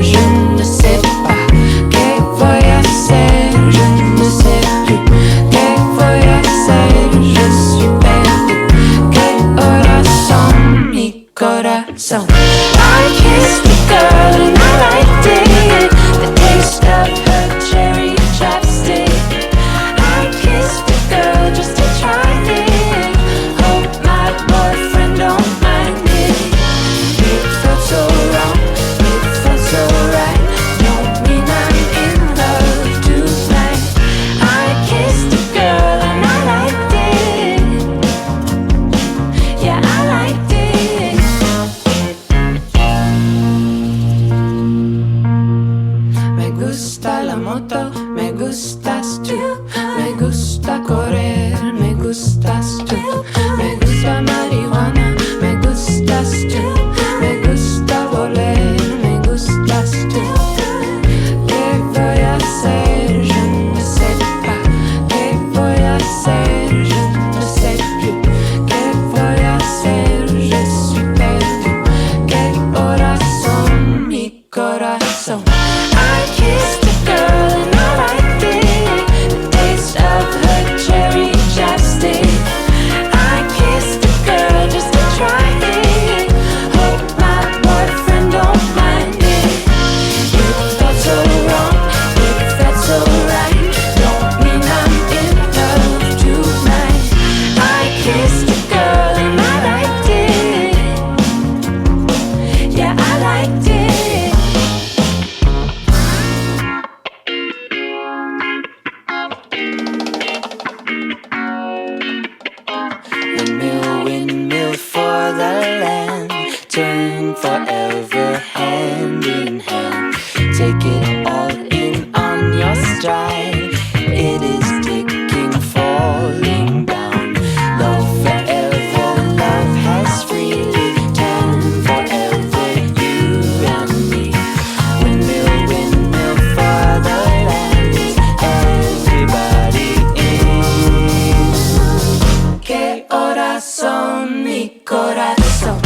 je ne sais pas. Que voy a hacer, je ne sais plus. Que voy a hacer, je suis perdu. Que horas son, mi corazón. I kissed the girl and I liked it. The taste of her cherry chapstick. I kissed the girl just to try it. Hope my boyfriend don't mind it. It felt so wrong, it felt so right. Don't mean I'm in love tonight. I kissed the girl and I liked it. Yeah, I liked it. Me gusta la moto, me gustas tú. Me gusta correr, me gustas tú. Me gusta marihuana, me gustas tú. Me gusta voler, me gustas tú. ¿Qué voy a hacer? Je ne sais pas. ¿Qué voy a hacer? Je ne sais plus. ¿Qué voy a hacer? Je suis perdu. ¿Qué horas son? Mi corazón. I kissed a girl and I liked it. The taste of her cherry chapstick. I kissed a girl just to try it. Hope my boyfriend don't mind it. It felt so wrong, it felt so right. Don't mean I'm in love tonight. I kissed a girl and I liked it. Yeah, I liked it. Windmill, windmill for the land. Turn forever hand in hand. Take it all in on your stride. It is ticking, falling down. Love forever, love has freely turned forever, you and me. Windmill, windmill for the land. Is everybody in? Que horas son, mi corazón.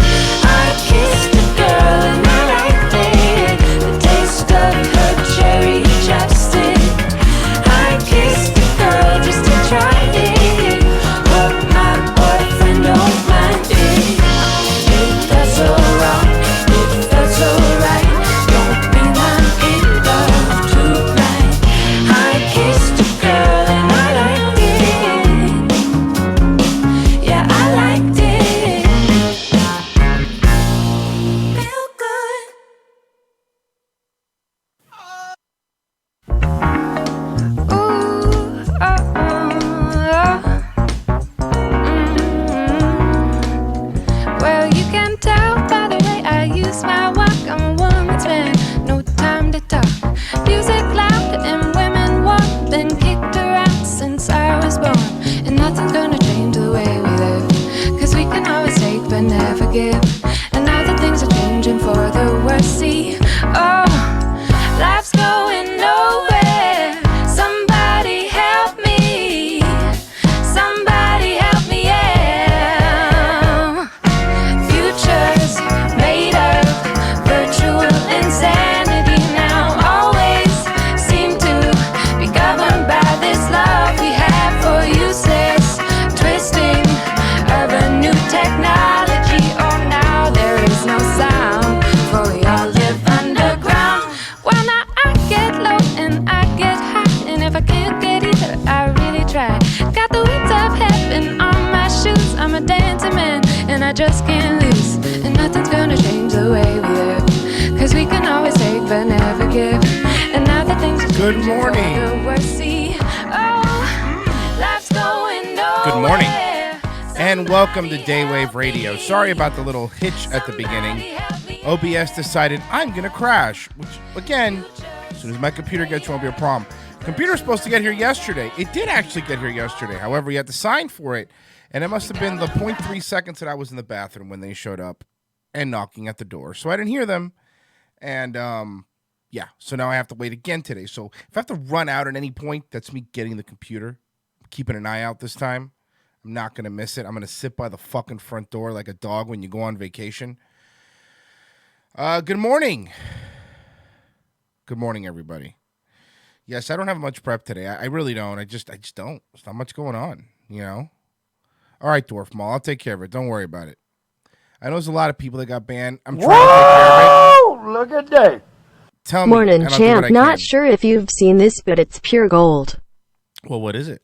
I kissed a girl and I liked it. The taste of her cherry chapstick. I kissed a girl just to try it. Hope my boyfriend don't mind it. It felt so wrong, it felt so right. Don't mean I'm in love tonight. I kissed a girl and I liked it. Yeah, I liked it. Feel good. Ooh, oh, oh. Well, you can tell by the way I use my walk. I'm a woman's man, no time to talk. Music loud and women warm. Been kicked around since I was born. And nothing's gonna change the way we live. Cause we can always take but never give. And now that things are changing for the worse, see. Oh, life's going nowhere. Somebody help me. Somebody help me, yeah. Futures made of virtual insanity now always seem to be governed by this love we have for useless twisting of a new technology. Oh, now there is no sound, for we all live underground. Well, now I get low and I get high, and if I can't get either, I really try. Got the winds of heaven on my shoes. I'm a dancing man, and I just can't lose. And nothing's gonna change the way we live. Cause we can always take but never give. And now that things are Good changing morning. for the worse, see. Oh, life's going nowhere. Good morning. And welcome to Daywave Radio. Sorry about the little hitch at the beginning. OBS decided I'm going to crash, which, again, as soon as my computer gets here, won't be a problem. Computer's supposed to get here yesterday. It did actually get here yesterday. However, you had to sign for it, and it must have been the 0.3 seconds that I was in the bathroom when they showed up and knocking at the door. So I didn't hear them, and yeah, so now I have to wait again today. So if I have to run out at any point, that's me getting the computer. I'm keeping an eye out this time. I'm not going to miss it. I'm going to sit by the fucking front door like a dog when you go on vacation. Good morning. Good morning, everybody. Yes, I don't have much prep today. I really don't. I just don't. There's not much going on, you know? All right, Dwarf Mall, I'll take care of it. Don't worry about it. I know there's a lot of people that got banned. I'm trying to take care of it. Look at that. Tell me, Morning, and I'll do what champ. I Not can. sure if you've seen this, but it's pure gold. Well, what is it?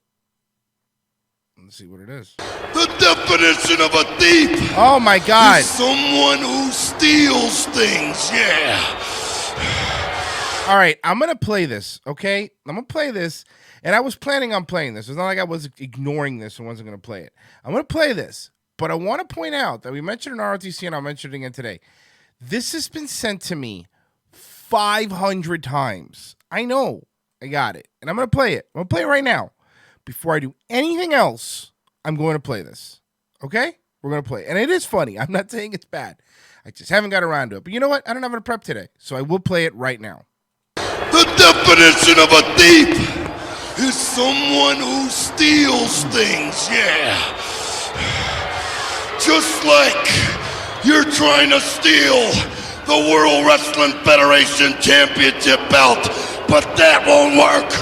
Let's see what it is. The definition of a thief Oh, my God. is someone who steals things, yeah. All right, I'm going to play this, okay? I'm going to play this, and I was planning on playing this. It's not like I was ignoring this and wasn't going to play it. I'm going to play this, but I want to point out that we mentioned in ROTC, and I'll mention it again today. This has been sent to me 500 times. I know. I got it, and I'm going to play it. I'm going to play it right now. Before I do anything else, I'm going to play this, okay? We're going to play it, and it is funny. I'm not saying it's bad. I just haven't got around to it. But you know what? I don't have a prep today, so I will play it right now. The definition of a thief is someone who steals things, yeah. Just like you're trying to steal the World Wrestling Federation Championship belt, but that won't work.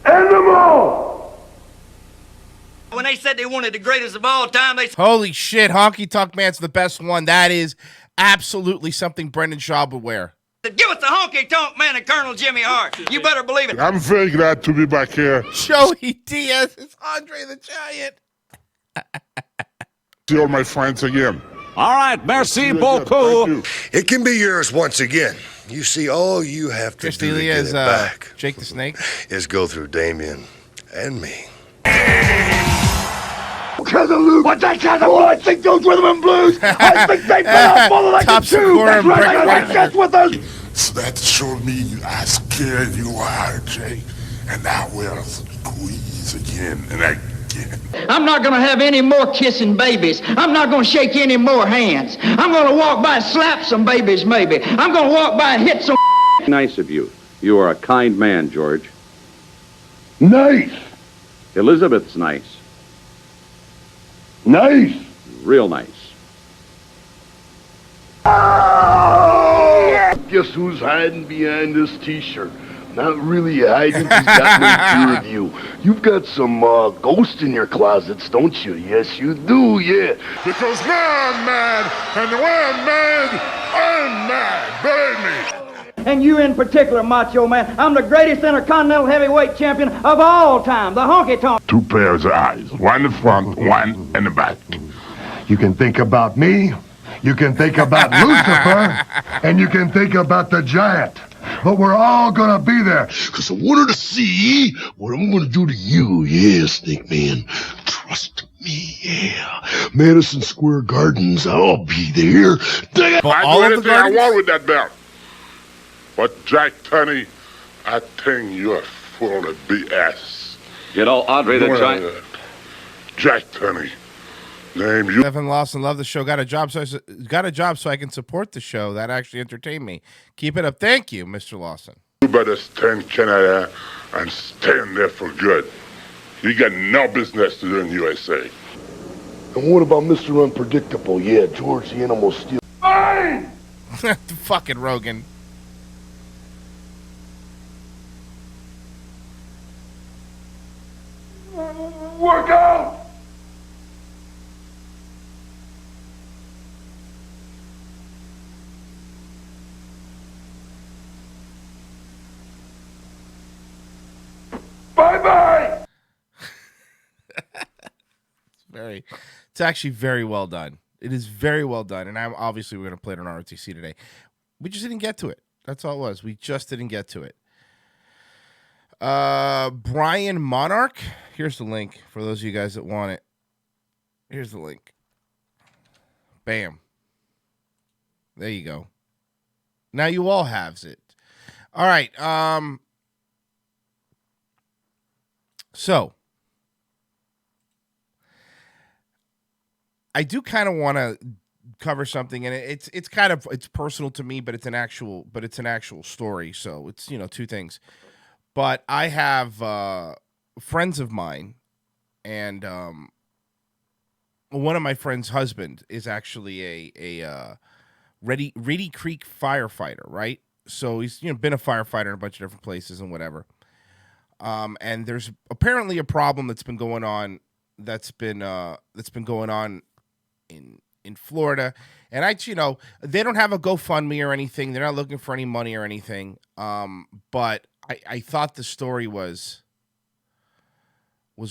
Animal! When they said they wanted the greatest of all time, they Holy shit, Honky Tonk Man's the best one. That is absolutely something Brendan Schaub would wear. said, give us the honky tonk man and Colonel Jimmy Hart. You better believe it. I'm very glad to be back here. Joey Diaz is Andre the Giant. See all my friends again. All right, merci Thank beaucoup. you. It can be yours once again. You see, all you have to Chris do to D'Elia get is it back Jake the Snake. is go through Damien and me. What's that, oh, I think those rhythm and blues. I think they put out more like Top a tube. scorer, That's right, Brett I like Wagner. that's with us. So that showed me how scared you are, Jake. And now we'll squeeze again and again. I'm not gonna have any more kissing babies. I'm not gonna shake any more hands. I'm gonna walk by and slap some babies, maybe. I'm gonna walk by and hit some. Nice of you. You are a kind man, George. Nice. Elizabeth's nice. Nice. Real nice. Guess who's hiding behind this t-shirt? Not really hiding, he's got no fear of you. You've got some ghosts in your closets, don't you? Yes, you do, yeah. Because now I'm mad, and when mad, I'm mad. Believe me. And you in particular, Macho Man, I'm the greatest intercontinental heavyweight champion of all time, the honky tonk. Two pairs of eyes, one in the front, one in the back. You can think about me, you can think about Lucifer, and you can think about the giant. But we're all gonna be there. Because I want her to see what I'm going to do to you. Yeah, Snake Man. Trust me, yeah. Madison Square Gardens, I'll be there. But I all do of the anything I gardens? want with that belt. But Jack Tunney, I think you're full of BS. You know, Andre the Giant. Jack Tunney. Name you. Evan Lawson, love the show. Got a job, so I can support the show. That actually entertained me. Keep it up. Thank you, Mr. Lawson. You better stay in Canada and stay in there for good. You got no business to do in USA. And what about Mr. Unpredictable? Yeah, George the Animal Steel. Fine! Fucking Rogan. Work out! Bye-bye! It's actually very well done. It is very well done. And we're going to play it on ROTC today. We just didn't get to it. That's all it was. We just didn't get to it. Brian Monarch. Here's the link for those of you guys that want it. Here's the link. Bam. There you go. Now you all have it. All right. So I do kind of want to cover something, and it's personal to me, but it's an actual story. So it's, two things. But I have friends of mine, and one of my friend's husband is actually a Reedy Creek firefighter, right? So he's been a firefighter in a bunch of different places and whatever. And there's apparently a problem that's been going on in Florida. And they don't have a GoFundMe or anything. They're not looking for any money or anything. But I thought the story was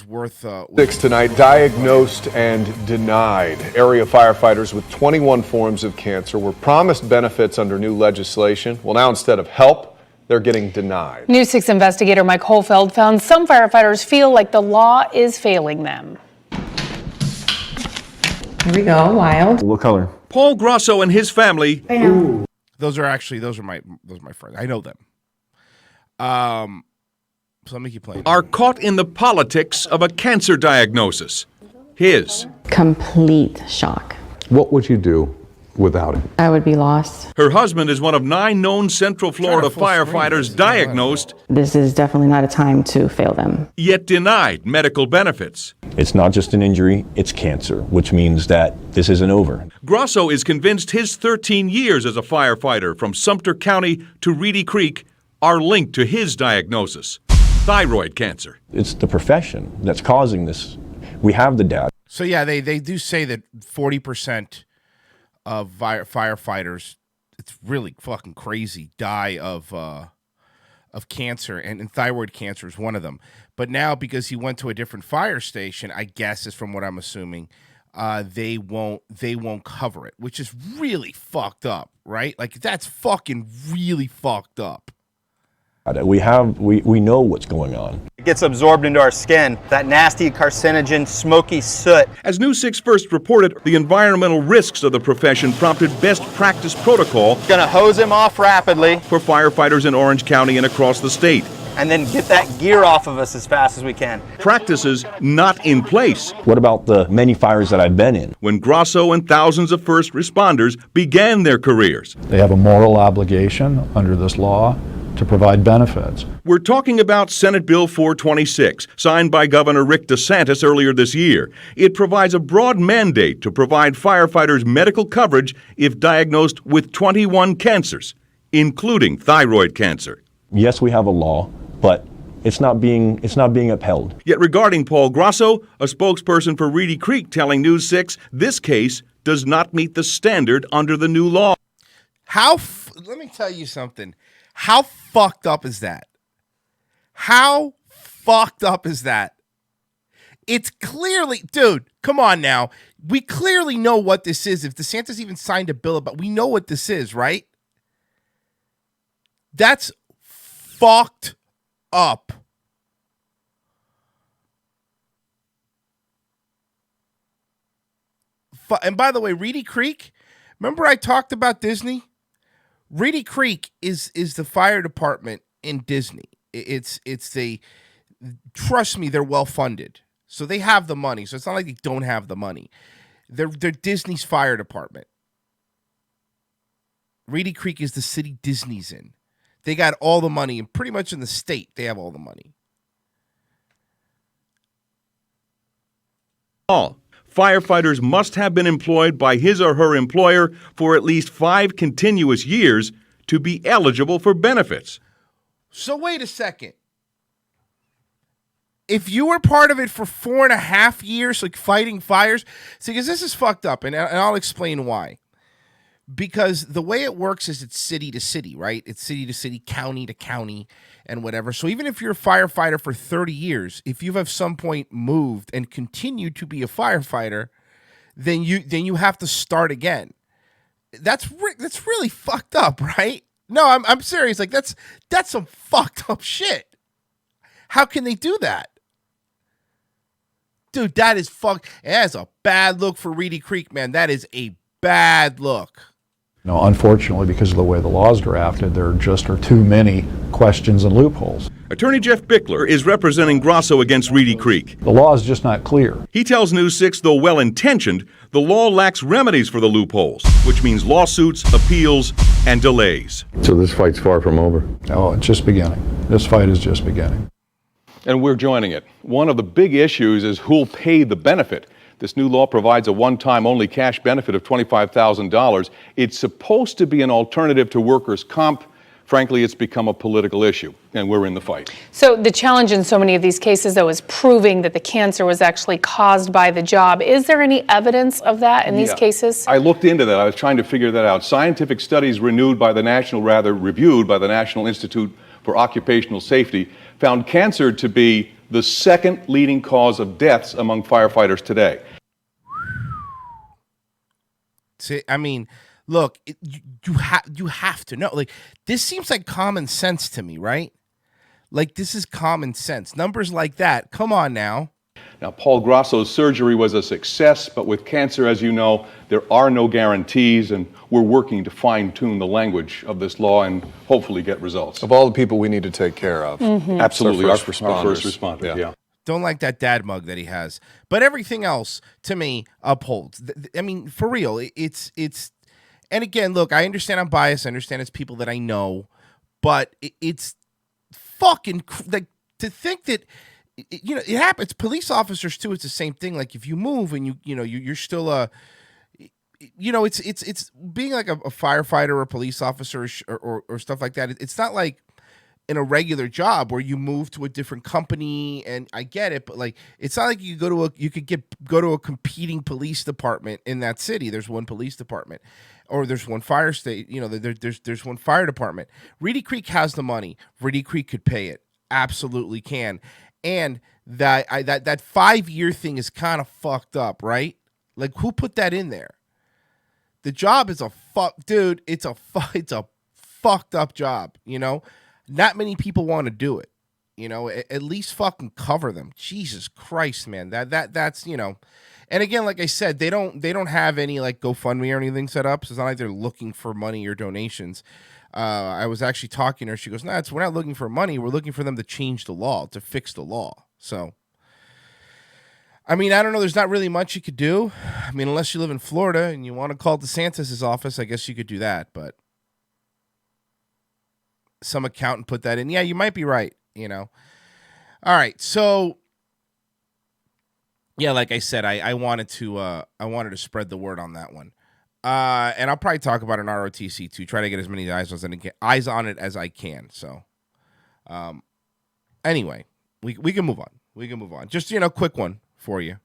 worth. 6 tonight, diagnosed and denied. Area firefighters with 21 forms of cancer were promised benefits under new legislation. Well, now instead of help, they're getting denied. News 6 investigator Mike Holfeld found some firefighters feel like the law is failing them. Here we go, wild. What color? Paul Grosso and his family. Ooh. Those are my friends. I know them. So let me keep playing. Are caught in the politics of a cancer diagnosis. His. Complete shock. What would you do without it? I would be lost. Her husband is one of 9 known Central Florida firefighters diagnosed. This is definitely not a time to fail them. Yet denied medical benefits. It's not just an injury, it's cancer, which means that this isn't over. Grosso is convinced his 13 years as a firefighter from Sumter County to Reedy Creek are linked to his diagnosis. Thyroid cancer. It's the profession that's causing this. We have the data. So yeah, they do say that 40% of firefighters, it's really fucking crazy, die of cancer, and thyroid cancer is one of them. But now, because he went to a different fire station, I guess is from what I'm assuming, they won't cover it, which is really fucked up, right? Like that's fucking really fucked up. We know what's going on. It gets absorbed into our skin, that nasty carcinogen, smoky soot. As News 6 first reported, the environmental risks of the profession prompted best practice protocol. Gonna hose him off rapidly. For firefighters in Orange County and across the state. And then get that gear off of us as fast as we can. Practices not in place. What about the many fires that I've been in? When Grosso and thousands of first responders began their careers. They have a moral obligation under this law to provide benefits. We're talking about Senate Bill 426, signed by Governor Rick DeSantis earlier this year. It provides a broad mandate to provide firefighters medical coverage if diagnosed with 21 cancers, including thyroid cancer. Yes, we have a law, but it's not being upheld. Yet regarding Paul Grosso, a spokesperson for Reedy Creek telling News 6, this case does not meet the standard under the new law. Let me tell you something. How fucked up is that? How fucked up is that? It's clearly, dude, come on now. We clearly know what this is. If DeSantis even signed a bill about, we know what this is, right? That's fucked up. And by the way, Reedy Creek, remember I talked about Disney? Reedy Creek is the fire department in Disney. Trust me, they're well funded. So they have the money. So it's not like they don't have the money. They're Disney's fire department. Reedy Creek is the city Disney's in. They got all the money, and pretty much in the state, they have all the money. All firefighters must have been employed by his or her employer for at least 5 continuous years to be eligible for benefits. So wait a second. If you were part of it for 4.5 years, like fighting fires, see, because this is fucked up, and I'll explain why. Because the way it works is it's city to city, right? It's city to city, county to county, and whatever. So even if you're a firefighter for 30 years, if you've at some point moved and continued to be a firefighter, then you have to start again. That's really fucked up, right? No, I'm serious. Like that's some fucked up shit. How can they do that? Dude, that is that's a bad look for Reedy Creek, man. That is a bad look. No, unfortunately, because of the way the law is drafted, there just are too many questions and loopholes. Attorney Jeff Bickler is representing Grosso against Reedy Creek. The law is just not clear. He tells News 6, though well-intentioned, the law lacks remedies for the loopholes, which means lawsuits, appeals, and delays. So this fight's far from over. Oh, it's just beginning. This fight is just beginning. And we're joining it. One of the big issues is who'll pay the benefit. This new law provides a one-time only cash benefit of $25,000. It's supposed to be an alternative to workers' comp. Frankly, it's become a political issue, and we're in the fight. So the challenge in so many of these cases, though, is proving that the cancer was actually caused by the job. Is there any evidence of that in these cases? I looked into that. I was trying to figure that out. Scientific studies reviewed by the National Institute for Occupational Safety found cancer to be the second leading cause of deaths among firefighters today. See, I mean, look, you have to know. Like, this seems like common sense to me, right? Like, this is common sense. Numbers like that. Come on now. Now, Paul Grasso's surgery was a success, but with cancer, as you know, there are no guarantees, and we're working to fine-tune the language of this law and hopefully get results. Of all the people we need to take care of. Absolutely, Our our first responders, yeah. Don't like that dad mug that he has. But everything else, to me, upholds. I mean, for real, it's... And again, look, I understand I'm biased. I understand it's people that I know. But it's fucking... Like, to think that... You know, it happens. Police officers too. It's the same thing. Like, if you move and you're still it's being like a firefighter or a police officer or stuff like that. It's not like in a regular job where you move to a different company. And I get it, but like, it's not like you go to a competing police department in that city. There's one police department, or there's one fire state. You know, there's one fire department. Reedy Creek has the money. Reedy Creek could pay it. Absolutely can. And that 5-year thing is kind of fucked up, right? Like, who put that in there? The job is dude. It's a fucked up job. You know, not many people want to do it. You know, at least fucking cover them. Jesus Christ, man. That's you know. And again, like I said, they don't have any like GoFundMe or anything set up. So it's not like they're looking for money or donations. I was actually talking to her. She goes, "No, we're not looking for money. We're looking for them to change the law, to fix the law." So, I mean, I don't know. There's not really much you could do. I mean, unless you live in Florida and you want to call DeSantis' office, I guess you could do that. But some accountant put that in. Yeah, you might be right. You know. All right. So, yeah, like I said, I wanted to spread the word on that one. And I'll probably talk about an ROTC too. Try to get as many eyes on it as I can. So, anyway, we can move on. We can move on. Just, you know, quick one for you.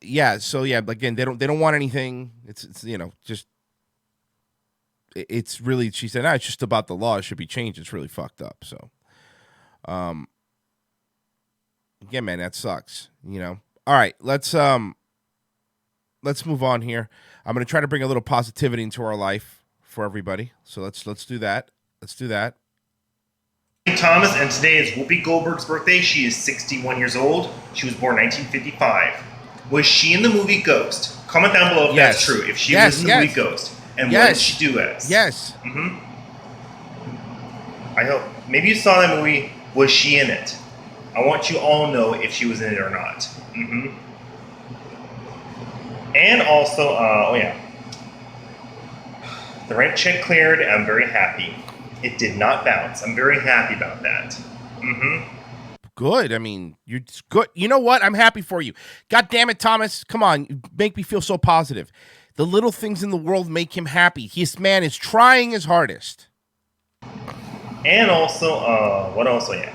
Yeah. So yeah, again, they don't want anything. It's you know, just it's really. She said, "No, it's just about the law. It should be changed. It's really fucked up." So, again, man, that sucks, you know. All right, let's move on here. I'm going to try to bring a little positivity into our life for everybody. So let's do that. Let's do that. Thomas, and today is Whoopi Goldberg's birthday. She is 61 years old. She was born 1955. Was she in the movie Ghost? Comment down below if that's true. If she was in the movie Ghost, and what did she do as? Yes. I hope maybe you saw that movie. Was she in it? I want you all to know if she was in it or not. And also, the rent check cleared. I'm very happy. It did not bounce. I'm very happy about that. Good. I mean, you're good. You know what? I'm happy for you. God damn it, Thomas. Come on. You make me feel so positive. The little things in the world make him happy. This man is trying his hardest. And also, what else? When I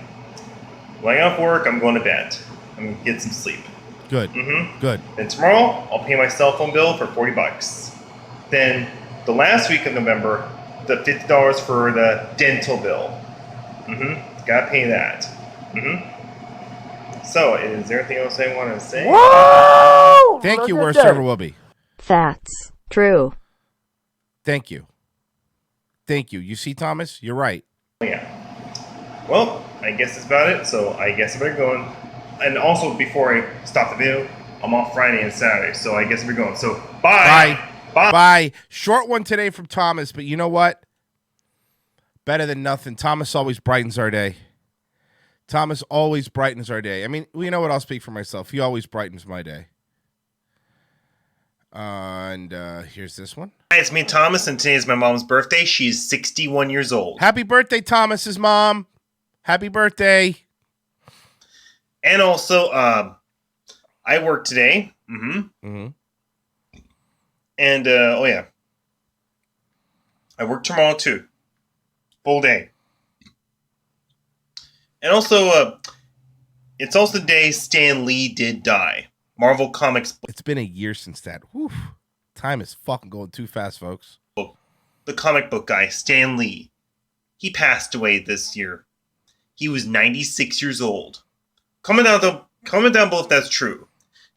get off work, I'm going to bed. I'm going to get some sleep. Good. Good. Then tomorrow, I'll pay my cell phone bill for $40. Then the last week of November, the $50 for the dental bill. Gotta pay that. So, is there anything else I want to say? Whoa! Thank you, worst ever will be. That's true. Thank you. Thank you. You see, Thomas? You're right. Yeah. Well, I guess that's about it. So I guess I better go on. And also, before I stop the video, I'm off Friday and Saturday. So I guess I better go on. So bye. Bye. Short one today from Thomas, but you know what? Better than nothing. Thomas always brightens our day. Thomas always brightens our day. I mean, you know what? I'll speak for myself. He always brightens my day. And here's this one. Hi, it's me, Thomas, and today is my mom's birthday. She's 61 years old. Happy birthday, Thomas's mom. Happy birthday. And also, I work today. And, I work tomorrow too. Full day. And also, it's also the day Stan Lee did die. Marvel Comics. It's been a year since that. Whew. Time is fucking going too fast, folks. The comic book guy, Stan Lee. He passed away this year. He was 96 years old. Comment down below if that's true.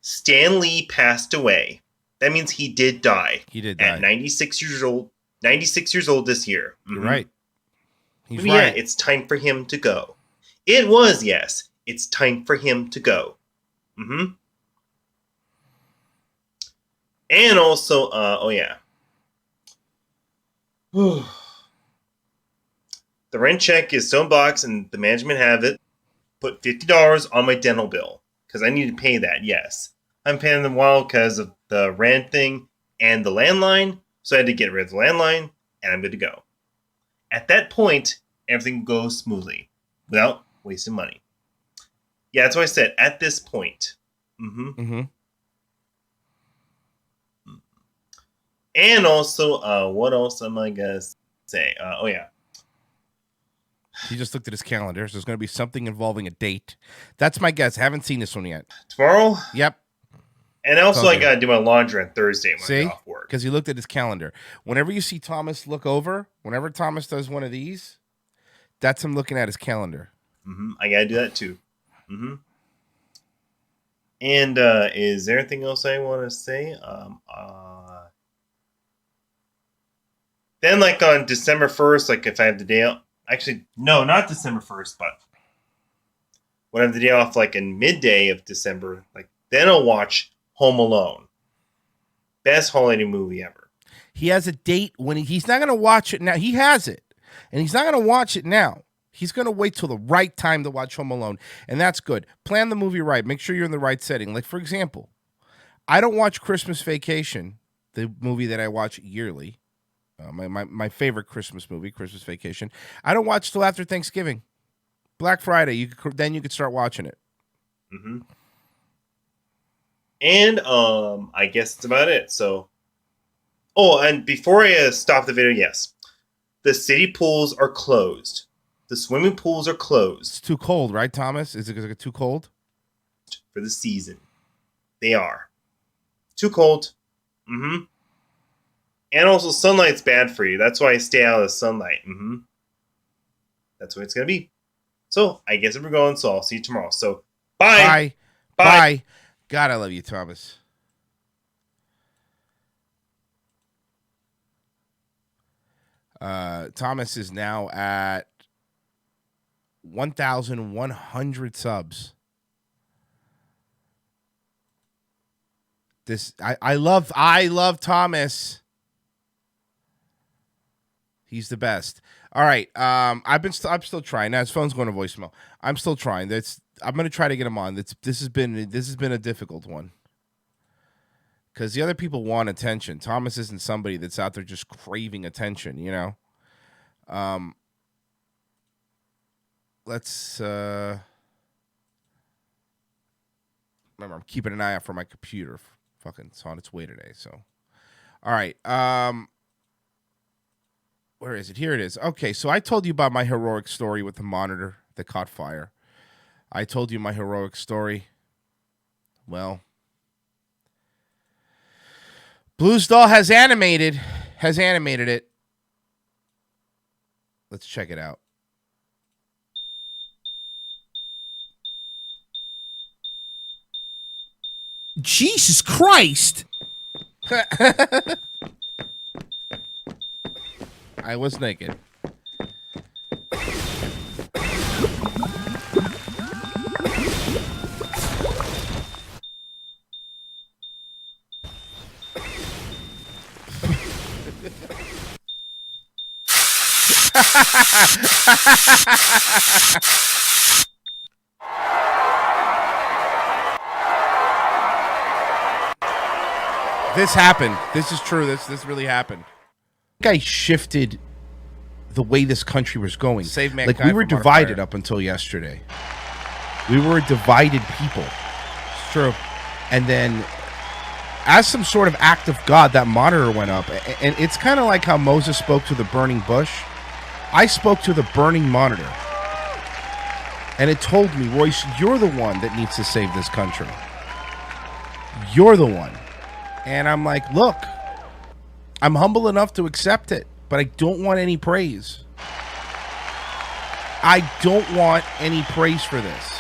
Stan Lee passed away. That means he did die. He did die. At 96 years old. 96 years old this year. You're right. He's yeah, right. it's time for him to go. It was, yes. It's time for him to go. And also, the rent check is still in box and the management have it. Put $50 on my dental bill because I need to pay that, yes. I'm paying them well because of the rent thing and the landline, so I had to get rid of the landline and I'm good to go. At that point, everything goes smoothly without wasting money. Yeah, that's what I said, at this point. And also, what else am I going to say? He just looked at his calendar. So there's going to be something involving a date. That's my guess. I haven't seen this one yet. Tomorrow? Yep. And also, I got to do my laundry on Thursday when I get off work. Because he looked at his calendar. Whenever you see Thomas look over, whenever Thomas does one of these, that's him looking at his calendar. I got to do that too. And is there anything else I want to say? Then, like on December 1st, like if I have the day off, actually, no, not December 1st, but when I have the day off, like in midday of December, like then I'll watch Home Alone. Best holiday movie ever. He has a date when he's not going to watch it now. He has it, and he's not going to watch it now. He's going to wait till the right time to watch Home Alone, and that's good. Plan the movie right. Make sure you're in the right setting. Like, for example, I don't watch Christmas Vacation, the movie that I watch yearly. My favorite Christmas movie, Christmas Vacation. I don't watch till after Thanksgiving. Black Friday, then you could start watching it. And I guess that's about it. So, and before I stop the video, yes, the city pools are closed. The swimming pools are closed. It's too cold, right, Thomas? Is it too cold? For the season. They are. Too cold. And also, sunlight's bad for you. That's why I stay out of the sunlight. That's what it's going to be. So, I guess we're going. So, I'll see you tomorrow. So, bye. Bye. God, I love you, Thomas. Thomas is now at 1,100 subs. I love Thomas. He's the best. All right. I'm still trying. Now his phone's going to voicemail. I'm still trying. I'm going to try to get him on. This has been a difficult one. Because the other people want attention. Thomas isn't somebody that's out there just craving attention, you know? Let's remember, I'm keeping an eye out for my computer. Fucking, it's on its way today, so. All right. Where is it? Here it is. Okay, so I told you about my heroic story with the monitor that caught fire. I told you my heroic story. Well, Blues Doll has animated it. Let's check it out. Jesus Christ! I was naked. This happened. This is true. This really happened. I shifted the way this country was going. Save Like, mankind we were from our divided fire. up until yesterday. We were a divided people. It's true. And then, as some sort of act of God, that monitor went up. And it's kind of like how Moses spoke to the burning bush. I spoke to the burning monitor. And it told me, Royce, you're the one that needs to save this country. You're the one. And I'm like, look, I'm humble enough to accept it, but I don't want any praise. I don't want any praise for this.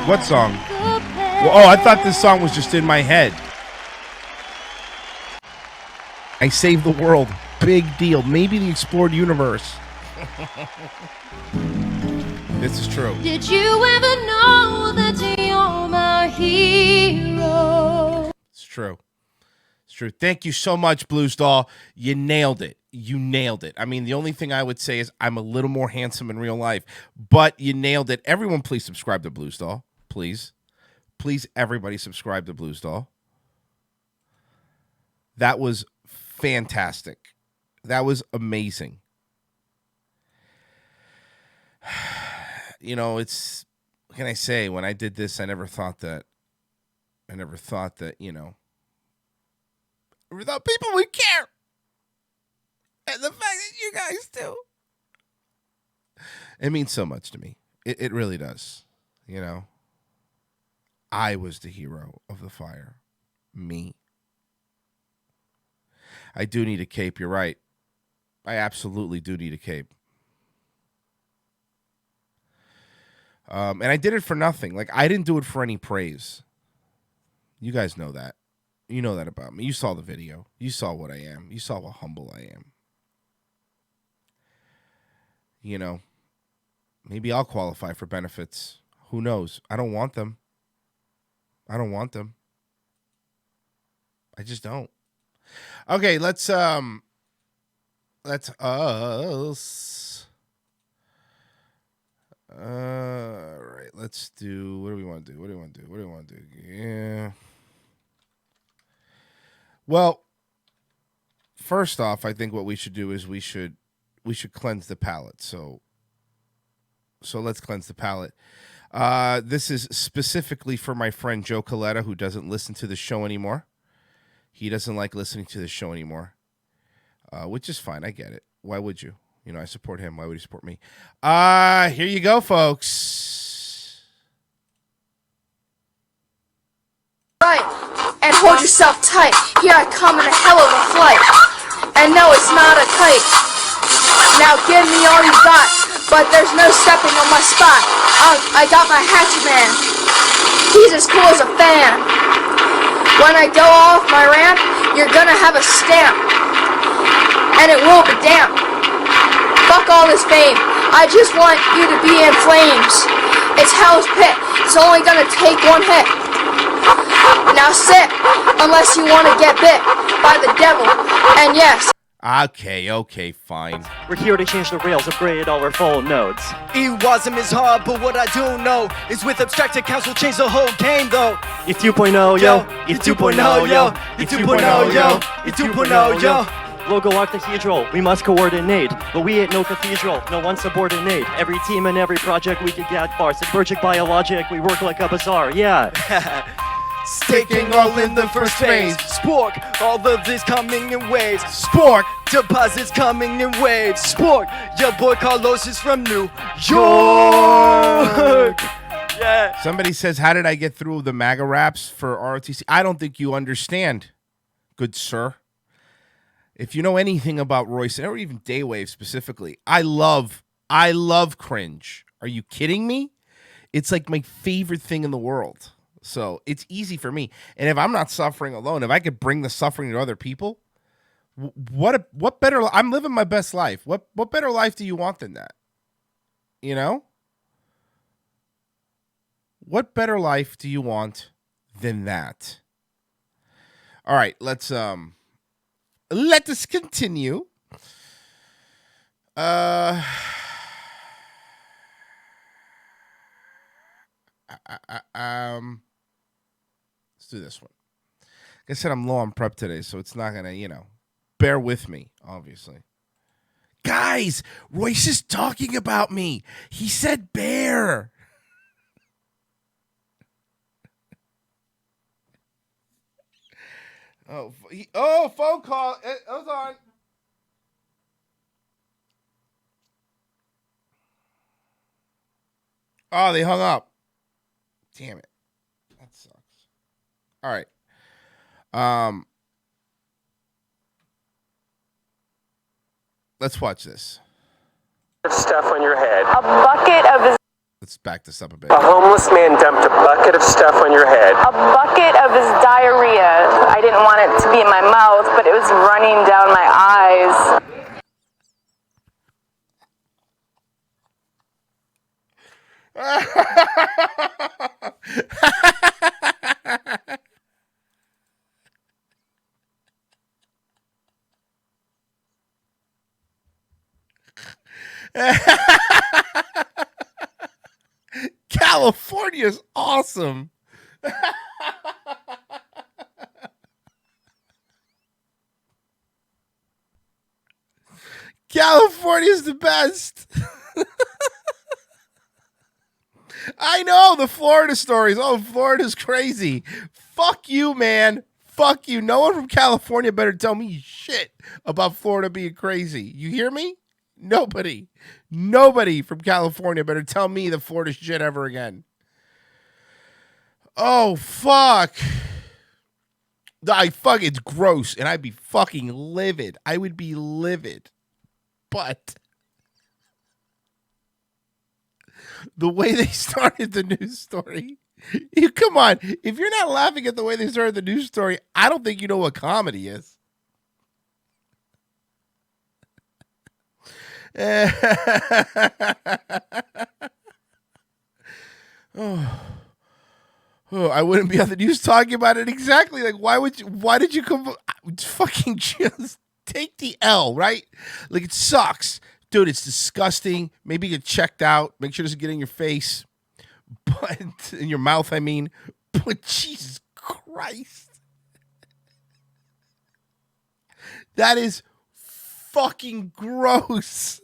What song? Well, I thought this song was just in my head. I saved the world. Big deal. Maybe the explored universe. This is true. Did you ever know that you're my hero? It's true. It's true. Thank you so much, Blues Doll. You nailed it. You nailed it. I mean, the only thing I would say is I'm a little more handsome in real life, but you nailed it. Everyone, please subscribe to Blues Doll. Please. Please, everybody subscribe to Blues Doll. That was fantastic. That was amazing. You know, it's, what can I say? When I did this, I never thought that, you know, I never thought people would care. And the fact that you guys do. It means so much to me. It really does. You know, I was the hero of the fire. Me. I do need a cape. You're right. I absolutely do need a cape. And I did it for nothing. Like, I didn't do it for any praise. You guys know that. You know that about me. You saw the video. You saw what I am. You saw how humble I am. You know, maybe I'll qualify for benefits. Who knows? I don't want them. I don't want them. I just don't. Okay, let's us. All right, let's do. What do we want to do? What do we want to do? What do we want to do? Yeah. Well, first off, I think what we should do is we should cleanse the palate. So let's cleanse the palate. This is specifically for my friend Joe Coletta, who doesn't listen to the show anymore. He doesn't like listening to the show anymore, which is fine. I get it. Why would you? You know, I support him. Why would he support me? Here you go, folks. Right, and hold yourself tight. Here I come in a hell of a flight. And no, it's not a kite. Now give me all you got, but there's no stepping on my spot. I got my hatchet man. He's as cool as a fan. When I go off my rant, you're gonna have a stamp. And it will be damp. Fuck all this fame. I just want you to be in flames. It's hell's pit. It's only gonna take one hit. Now sit, unless you want to get bit by the devil. And yes. Okay, fine. We're here to change the rails, upgrade all our phone nodes. It wasn't as hard, but what I do know is with abstract accounts we'll change the whole game though. It's 2.0, yo. It's 2.0, yo. It's 2.0, yo. It's 2.0, yo. Logo octahedral, we must coordinate, but we ain't no cathedral, no one subordinate. Every team and every project we could get far. Symbiotic biologic, we work like a bazaar, yeah. Staking all in the first phase. Spork, all of this coming in waves. Spork, deposits coming in waves. Spork, your boy Carlos is from New York. Yeah. Somebody says, how did I get through the MAGA raps for ROTC? I don't think you understand, good sir. If you know anything about Royce, or even Daywave specifically, I love cringe. Are you kidding me? It's like my favorite thing in the world. So it's easy for me. And if I'm not suffering alone, if I could bring the suffering to other people, what better? I'm living my best life. What better life do you want than that? You know? What better life do you want than that? All right, let us continue. Let's do this one. Like I said, I'm low on prep today, so it's not gonna, bear with me, obviously. Guys, Royce is talking about me. He said bear. Phone call. Hold on. Oh, they hung up. Damn it. That sucks. All right. Let's watch this. Stuff on your head. A bucket of his... Let's back this up a bit. A homeless man dumped a bucket of stuff on your head. A bucket of his diarrhea. I didn't want it to be in my mouth, but it was running down my eyes. California's awesome. California's the best. I know the Florida stories. Oh, Florida's crazy. Fuck you, man. Fuck you. No one from California better tell me shit about Florida being crazy. You hear me? Nobody from California better tell me the Florida shit ever again. Oh, fuck. It's gross, and I'd be fucking livid. I would be livid. But the way they started the news story, come on. If you're not laughing at the way they started the news story, I don't think you know what comedy is. I wouldn't be on the news talking about it exactly. Like, why did you come? Fucking just take the L, right? Like, it sucks. Dude, it's disgusting. Maybe get checked out. Make sure it doesn't get in your face. But in your mouth, I mean. But Jesus Christ. That is fucking gross.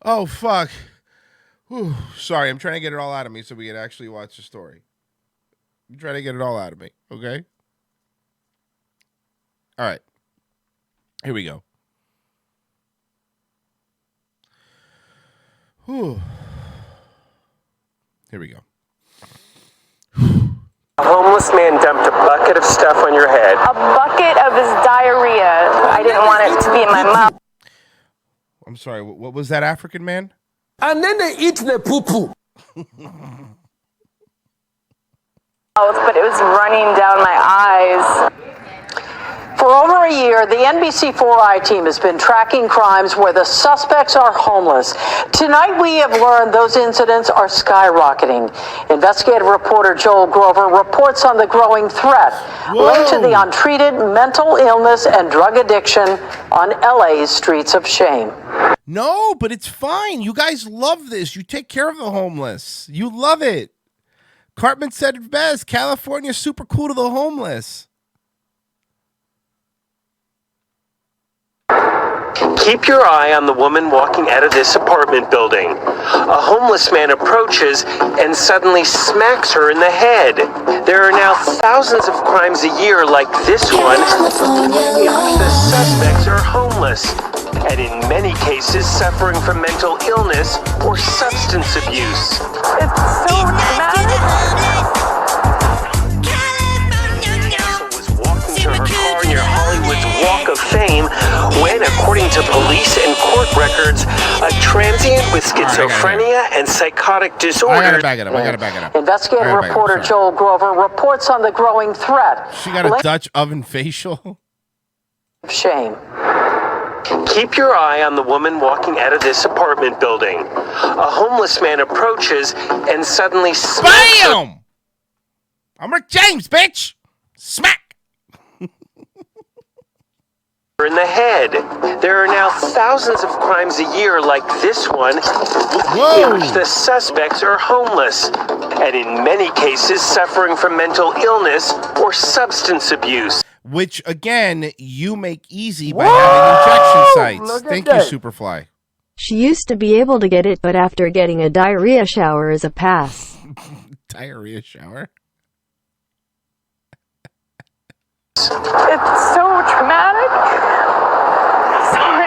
Oh, fuck. Whew. Sorry, I'm trying to get it all out of me so we can actually watch the story. I'm trying to get it all out of me, okay? All right. Here we go. Whew. Here we go. A homeless man dumped a bucket of stuff on your head. A bucket of his diarrhea. I didn't want it to be in my mouth. I'm sorry, what was that African man? And then they eat the poo-poo. But it was running down my eyes. For over a year, the NBC4i team has been tracking crimes where the suspects are homeless. Tonight, we have learned those incidents are skyrocketing. Investigative reporter Joel Grover reports on the growing threat linked to the untreated mental illness and drug addiction on LA's streets of shame. No, but it's fine. You guys love this. You take care of the homeless. You love it. Cartman said it best. California's super cool to the homeless. Keep your eye on the woman walking out of this apartment building. A homeless man approaches and suddenly smacks her in the head. There are now thousands of crimes a year like this one in which the suspects are homeless, and in many cases suffering from mental illness or substance abuse. It's so dramatic. To her car near Hollywood's Walk of Fame when, according to police and court records, a transient with schizophrenia and psychotic disorder. I gotta back it up. Investigative reporter Joel Grover reports on the growing threat. She got a Dutch oven facial. Shame. Keep your eye on the woman walking out of this apartment building. A homeless man approaches and suddenly smacks her. Bam! I'm Rick James, bitch. Smack. in the head. There are now thousands of crimes a year like this one in which the suspects are homeless, and in many cases suffering from mental illness or substance abuse. Which, again, you make easy by having injection sites. Thank you, Superfly. She used to be able to get it, but after getting a diarrhea shower is a pass. Diarrhea shower? It's so traumatic. Sorry.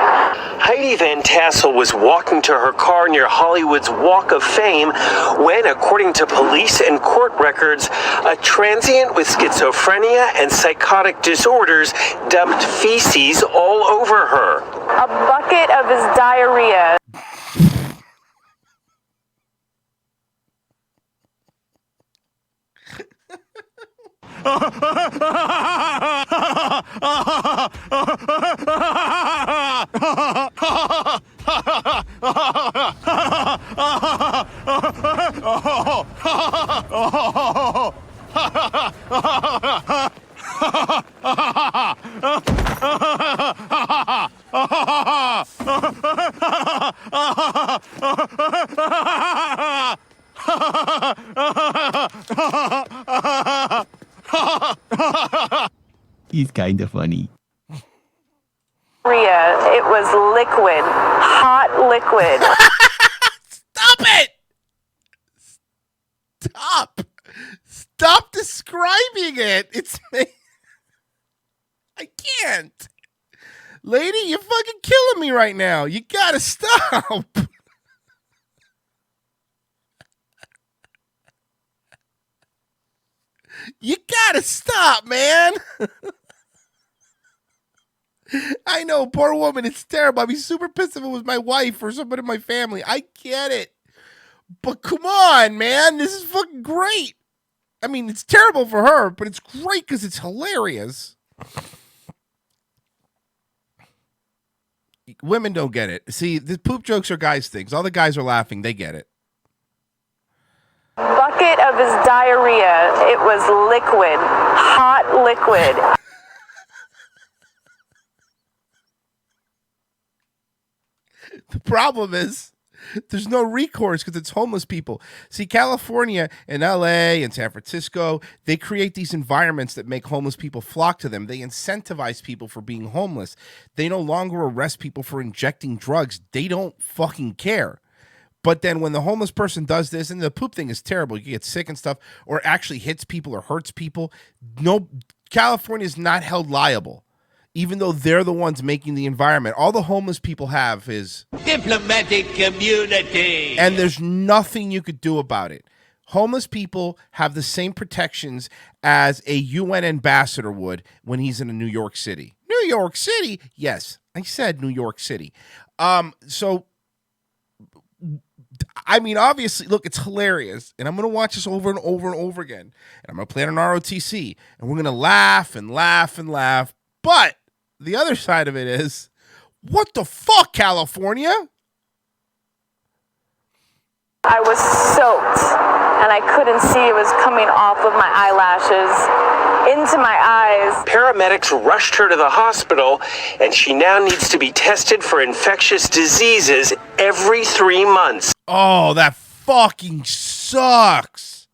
Heidi Van Tassel was walking to her car near Hollywood's Walk of Fame when, according to police and court records, a transient with schizophrenia and psychotic disorders dumped feces all over her. A bucket of his diarrhea. He's kind of funny. It was liquid. Hot liquid. Stop it! Stop describing it. It's me. I can't. Lady, you're fucking killing me right now. You gotta stop. You gotta stop, man. I know, poor woman, it's terrible. I'd be super pissed if it was my wife or somebody in my family. I get it. But come on, man. This is fucking great. I mean, it's terrible for her, but it's great because it's hilarious. Women don't get it. See, the poop jokes are guys' things. All the guys are laughing. They get it. Bucket of his diarrhea. It was liquid. Hot liquid. The problem is there's no recourse because it's homeless people. See, California and LA and San Francisco, they create these environments that make homeless people flock to them. They incentivize people for being homeless. They no longer arrest people for injecting drugs. They don't fucking care. But then when the homeless person does this, and the poop thing is terrible, you get sick and stuff, or actually hits people or hurts people, no, California is not held liable. Even though they're the ones making the environment. All the homeless people have is diplomatic community. And there's nothing you could do about it. Homeless people have the same protections as a UN ambassador would when he's in New York City. New York City? Yes, I said New York City. So, I mean, obviously, look, it's hilarious. And I'm going to watch this over and over and over again. And I'm going to play it on ROTC. And we're going to laugh and laugh and laugh. But the other side of it is, what the fuck, California? I was soaked, and I couldn't see. It was coming off of my eyelashes into my eyes. Paramedics rushed her to the hospital, and she now needs to be tested for infectious diseases every 3 months. Oh, that fucking sucks.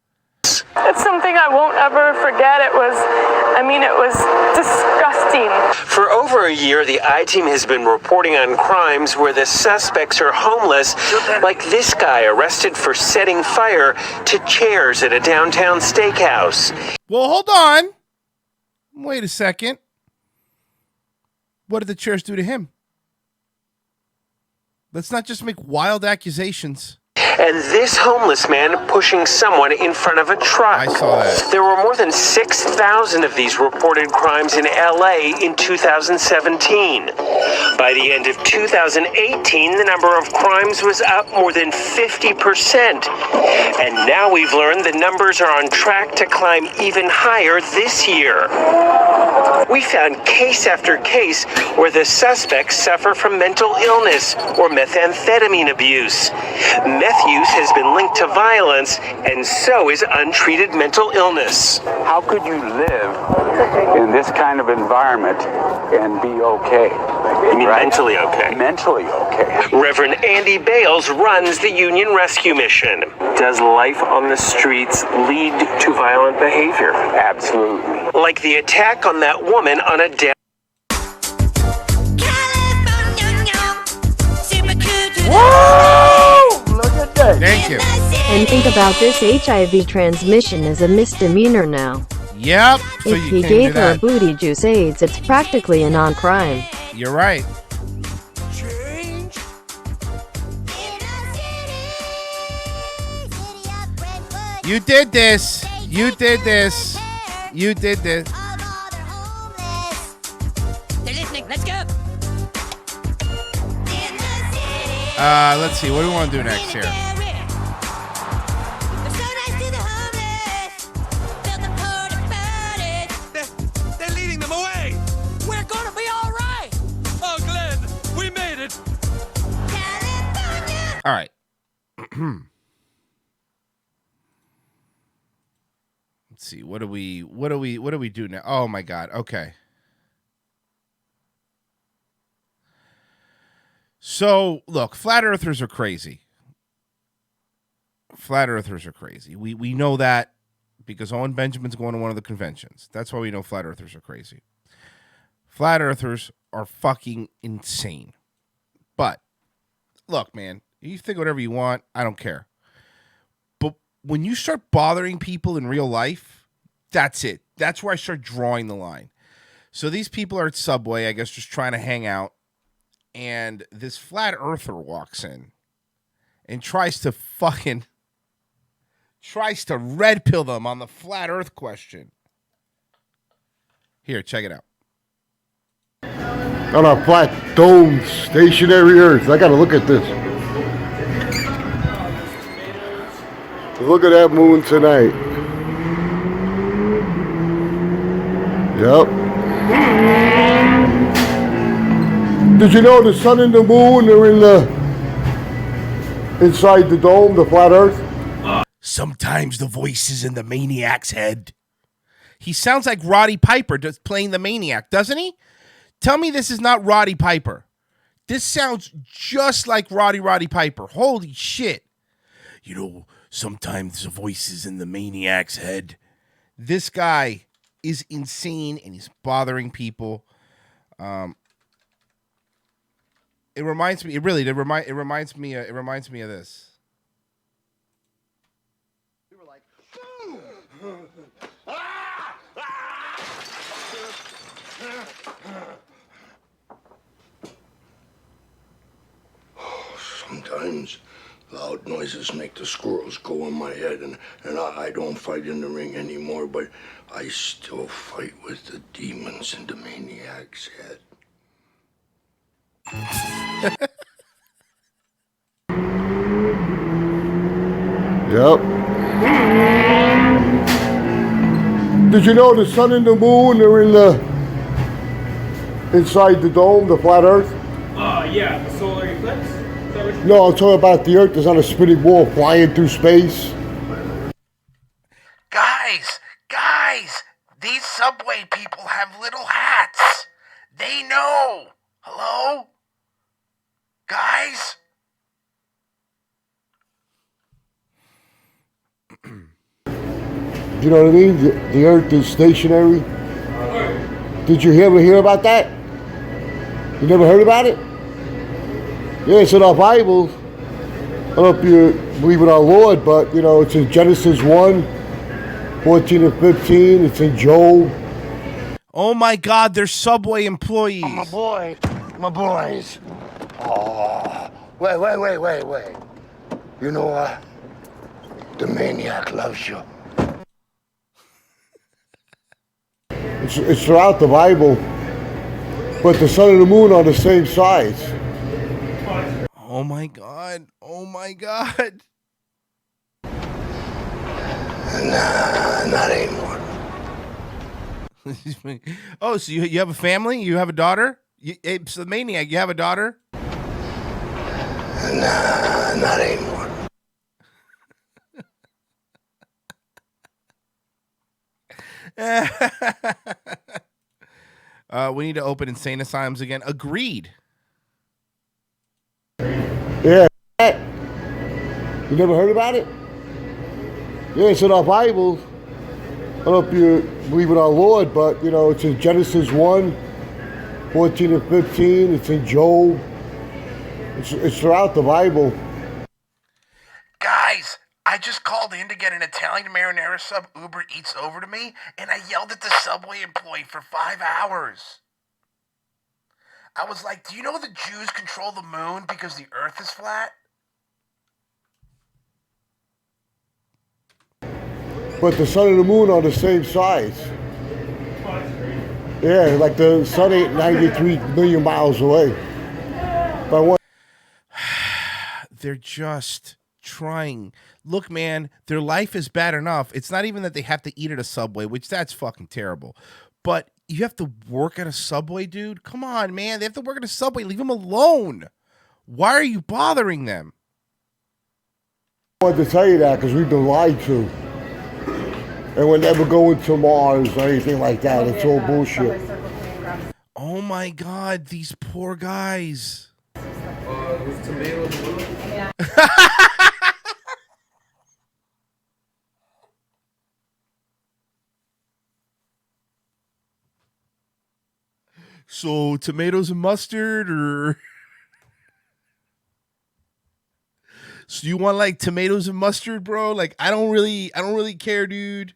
It's something I won't ever forget. It was disgusting. For over a year, the I-Team has been reporting on crimes where the suspects are homeless, like this guy arrested for setting fire to chairs at a downtown steakhouse. Well, hold on. Wait a second. What did the chairs do to him? Let's not just make wild accusations. And this homeless man pushing someone in front of a truck. I saw that. There were more than 6,000 of these reported crimes in LA in 2017. By the end of 2018, the number of crimes was up more than 50%. And now we've learned the numbers are on track to climb even higher this year. We found case after case where the suspects suffer from mental illness or methamphetamine abuse. Meth meth use has been linked to violence, and so is untreated mental illness. How could you live in this kind of environment and be okay? You mean mentally okay? Mentally okay. Reverend Andy Bales runs the Union Rescue Mission. Does life on the streets lead to violent behavior? Absolutely. Like the attack on that woman on a deck. Whoa! Look at that. Thank you. And think about this, HIV transmission is a misdemeanor now. Yep. So If he gave her a booty juice AIDS, it's practically a non-crime. You're right. You did this. You did this. You did this. They're listening. Let's go. Let's see. What do we want to do next here? They're leading them away. We're gonna be all right. Oh, Glenn, we made it. All right. Let's see. What do we do now? Oh my God. Okay. So, look, flat earthers are crazy. Flat earthers are crazy. We know that because Owen Benjamin's going to one of the conventions. That's why we know flat earthers are crazy. Flat earthers are fucking insane. But, look, man, you think whatever you want. I don't care. But when you start bothering people in real life, that's it. That's where I start drawing the line. So these people are at Subway, I guess, just trying to hang out. And this flat earther walks in and tries to red pill them on the flat earth question. Here, check it out. On a flat dome stationary earth. I gotta look at this. Look at that moon tonight. Yep. Did you know the sun and the moon are inside the dome, the flat earth? Sometimes the voice is in the maniac's head. He sounds like Roddy Piper just playing the maniac, doesn't he? Tell me this is not Roddy Piper. This sounds just like Roddy Piper. Holy shit. You know, sometimes the voice is in the maniac's head. This guy is insane and he's bothering people. It reminds me. It reminds me of this. We were like, sometimes loud noises make the squirrels go in my head, and I don't fight in the ring anymore, but I still fight with the demons in the maniac's head. Yep. Did you know the sun and the moon are inside the dome, the flat earth? Yeah, the solar eclipse? No, I'm talking about the earth is on a spinning ball flying through space. Guys, these Subway people have little hats. They know. Hello? Guys? You know what I mean? The earth is stationary. Did you ever hear about that? You never heard about it? Yeah, it's in our Bible. I don't know if you believe in our Lord, but, you know, it's in Genesis 1, 14 and 15. It's in Job. Oh, my God, they're Subway employees. Oh, my boys. Oh, wait. You know what? The maniac loves you. It's throughout the Bible, but the sun and the moon are the same size. Oh my God. Nah, not anymore. Oh, so you have a family? You have a daughter? It's the maniac. You have a daughter? Nah, not anymore. We need to open insane asylums again. Agreed. Yeah. You never heard about it? Yeah, it's in our Bible. I don't know if you believe in our Lord, but, you know, it's in Genesis 1, 14 and 15. It's in Job. It's throughout the Bible. Guys, I just called in to get an Italian marinara sub Uber Eats over to me, and I yelled at the Subway employee for 5 hours. I was like, do you know the Jews control the moon because the earth is flat? But the sun and the moon are the same size. Yeah, like the sun ain't 93 million miles away. By one. They're just trying. Look, man, their life is bad enough. It's not even that they have to eat at a Subway, which that's fucking terrible. But you have to work at a Subway, dude? Come on, man. They have to work at a Subway. Leave them alone. Why are you bothering them? I wanted to tell you that because we've been lied to. And we're never going to Mars or anything like that. It's all bullshit. Oh my God, these poor guys. With tomatoes. Yeah. So tomatoes and mustard, or so you want like tomatoes and mustard, bro? Like I don't really care, dude.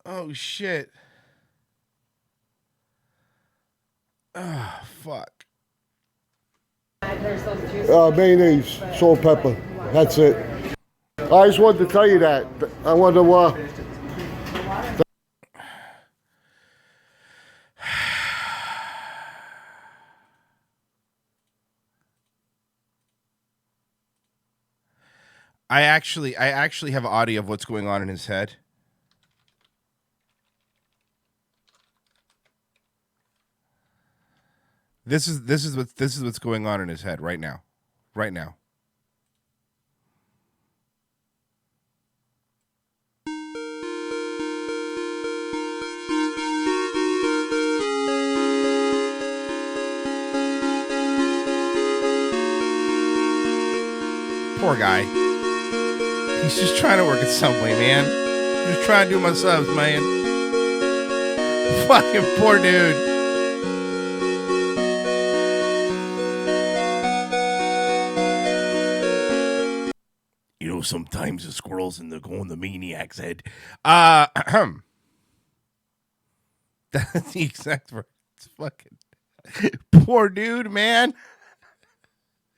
Oh shit. Ah, fuck. Mayonnaise, salt, pepper. That's it. I just wanted to tell you that. I wanted to. I actually have audio of what's going on in his head. This is what's going on in his head right now. Right now. Poor guy. He's just trying to work at Subway, man. Just trying to do my subs, man. Fucking poor dude. You know, sometimes the squirrels in the maniac's head. That's the exact word. It's fucking poor dude, man.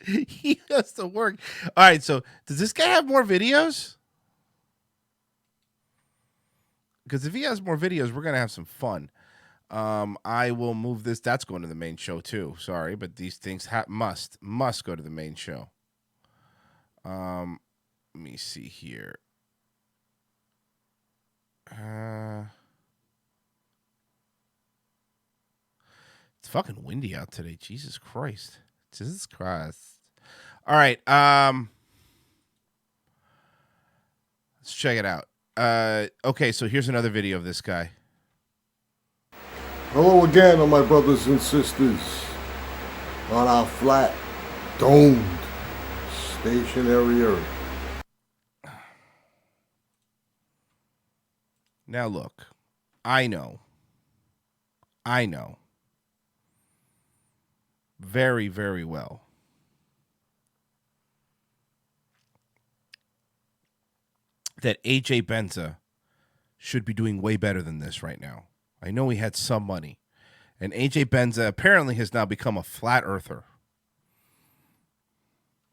He has to work. All right, so does this guy have more videos? Because if he has more videos, we're gonna have some fun. I will move this. That's going to the main show too. Sorry, but these things must go to the main show. Let me see here. It's fucking windy out today. Jesus Christ. Jesus Christ. All right. Let's check it out. Okay, so here's another video of this guy. Hello again, all my brothers and sisters, on our flat, domed, stationary earth. Now look, I know very, very well that AJ Benza should be doing way better than this right now. I know he had some money. And AJ Benza apparently has now become a flat earther.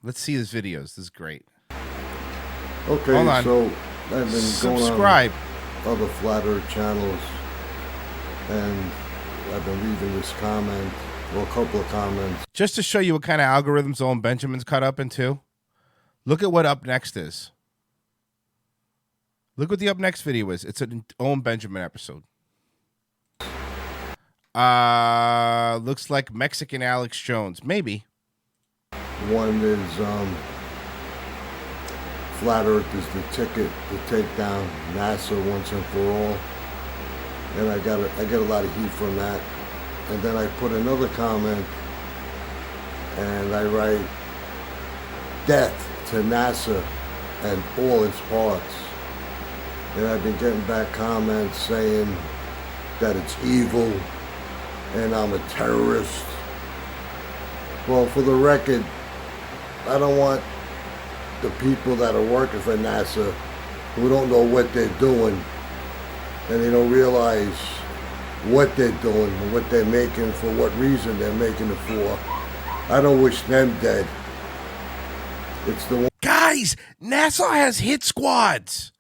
Let's see his videos. This is great. Okay, hold on. So I've been subscribe going on other flat earth channels, and I've been reading this comment, well, a couple of comments. Just to show you what kind of algorithms Owen Benjamin's cut up into, look at what Up Next is. Look what the Up Next video is. It's an Owen Benjamin episode. Looks like Mexican Alex Jones. Maybe. One is flat Earth is the ticket to take down NASA once and for all. And I get a lot of heat from that. And then I put another comment and I write, death to NASA and all its parts. And I've been getting back comments saying that it's evil and I'm a terrorist. Well, for the record, I don't want the people that are working for NASA who don't know what they're doing and they don't realize what they're doing and what they're making, for what reason they're making it for. I don't wish them dead. It's the one. Guys, NASA has hit squads.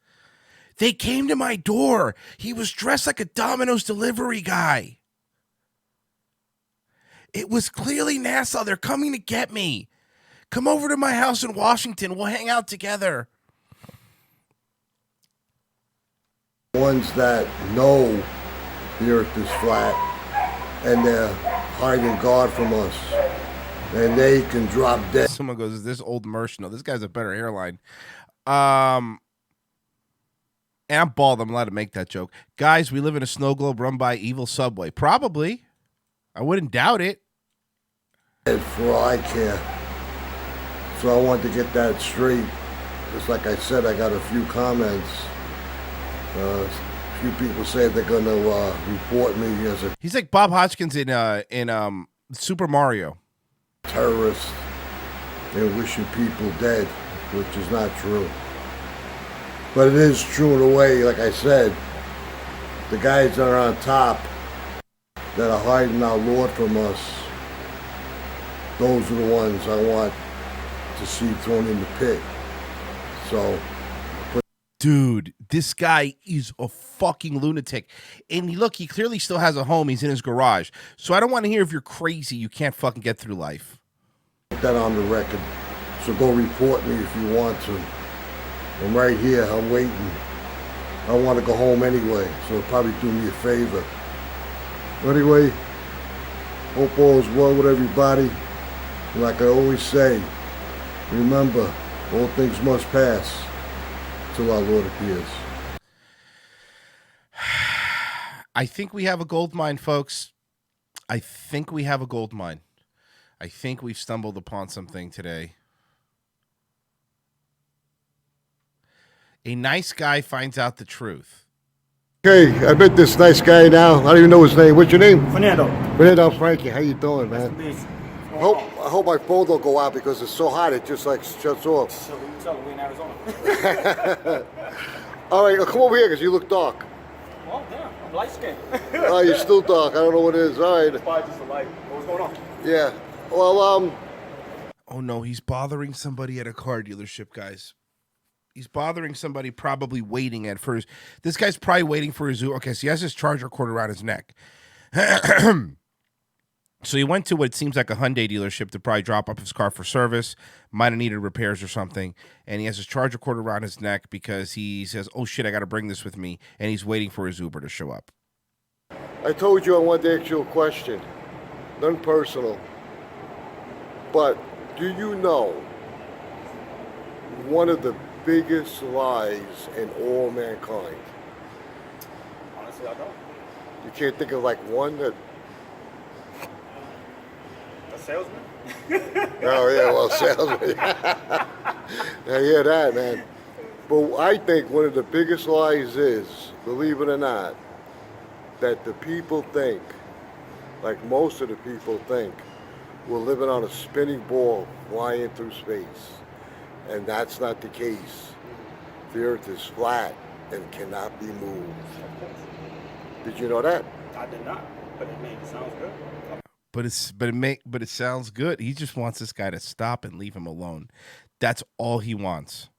They came to my door. He was dressed like a Domino's delivery guy. It was clearly NASA. They're coming to get me. Come over to my house in Washington. We'll hang out together. Ones that know the earth is flat and they're hiding God from us. And they can drop dead. Someone goes, is this old Mersh? No, this guy's a better hairline. And I'm bald. I'm allowed to make that joke. Guys, we live in a snow globe run by evil Subway. Probably. I wouldn't doubt it. For all I care. So I want to get that straight. Just like I said, I got a few comments. A few people say they're going to report me as a... He's like Bob Hoskins in Super Mario. Terrorist and wishing people dead, which is not true. But it is true in a way, like I said, the guys that are on top that are hiding our Lord from us, those are the ones I want to see thrown in the pit. So, dude, this guy is a fucking lunatic. And look, he clearly still has a home. He's in his garage. So I don't want to hear if you're crazy, you can't fucking get through life. Put that on the record. So go report me if you want to. I'm right here. I'm waiting. I want to go home anyway, so it'll probably do me a favor. Anyway, hope all is well with everybody. And like I always say, remember, all things must pass till our Lord appears. I think we have a gold mine, folks. I think we have a gold mine. I think we've stumbled upon something today. A nice guy finds out the truth. Okay, I met this nice guy now. I don't even know his name. What's your name? Fernando Frankie. How you doing, man? I hope my phone don't go out because it's so hot. It just like shuts off. So we tell him we're in Arizona. All right, come over here because you look dark. Well, yeah, I'm light skinned. Oh, you're still dark. I don't know what it is. All right. It's probably just the light. What's going on? Yeah. Well, Oh no, he's bothering somebody at a car dealership, guys. He's bothering somebody probably waiting at first. This guy's probably waiting for his Uber. Okay, so he has his charger cord around his neck. So he went to what seems like a Hyundai dealership to probably drop off his car for service. Might have needed repairs or something. And he has his charger cord around his neck because he says, oh shit, I got to bring this with me. And he's waiting for his Uber to show up. I told you I wanted to ask you a question. None personal. But do you know one of the biggest lies in all mankind? Honestly, I don't. You can't think of like one that... A salesman? Oh yeah, well, salesman. I hear that, man. But I think one of the biggest lies is, believe it or not, that the people think, like most of the people think, we're living on a spinning ball flying through space. And that's not the case. The earth is flat and cannot be moved. Did you know that? I did not, but it sounds good. But it sounds good. He just wants this guy to stop and leave him alone. That's all he wants.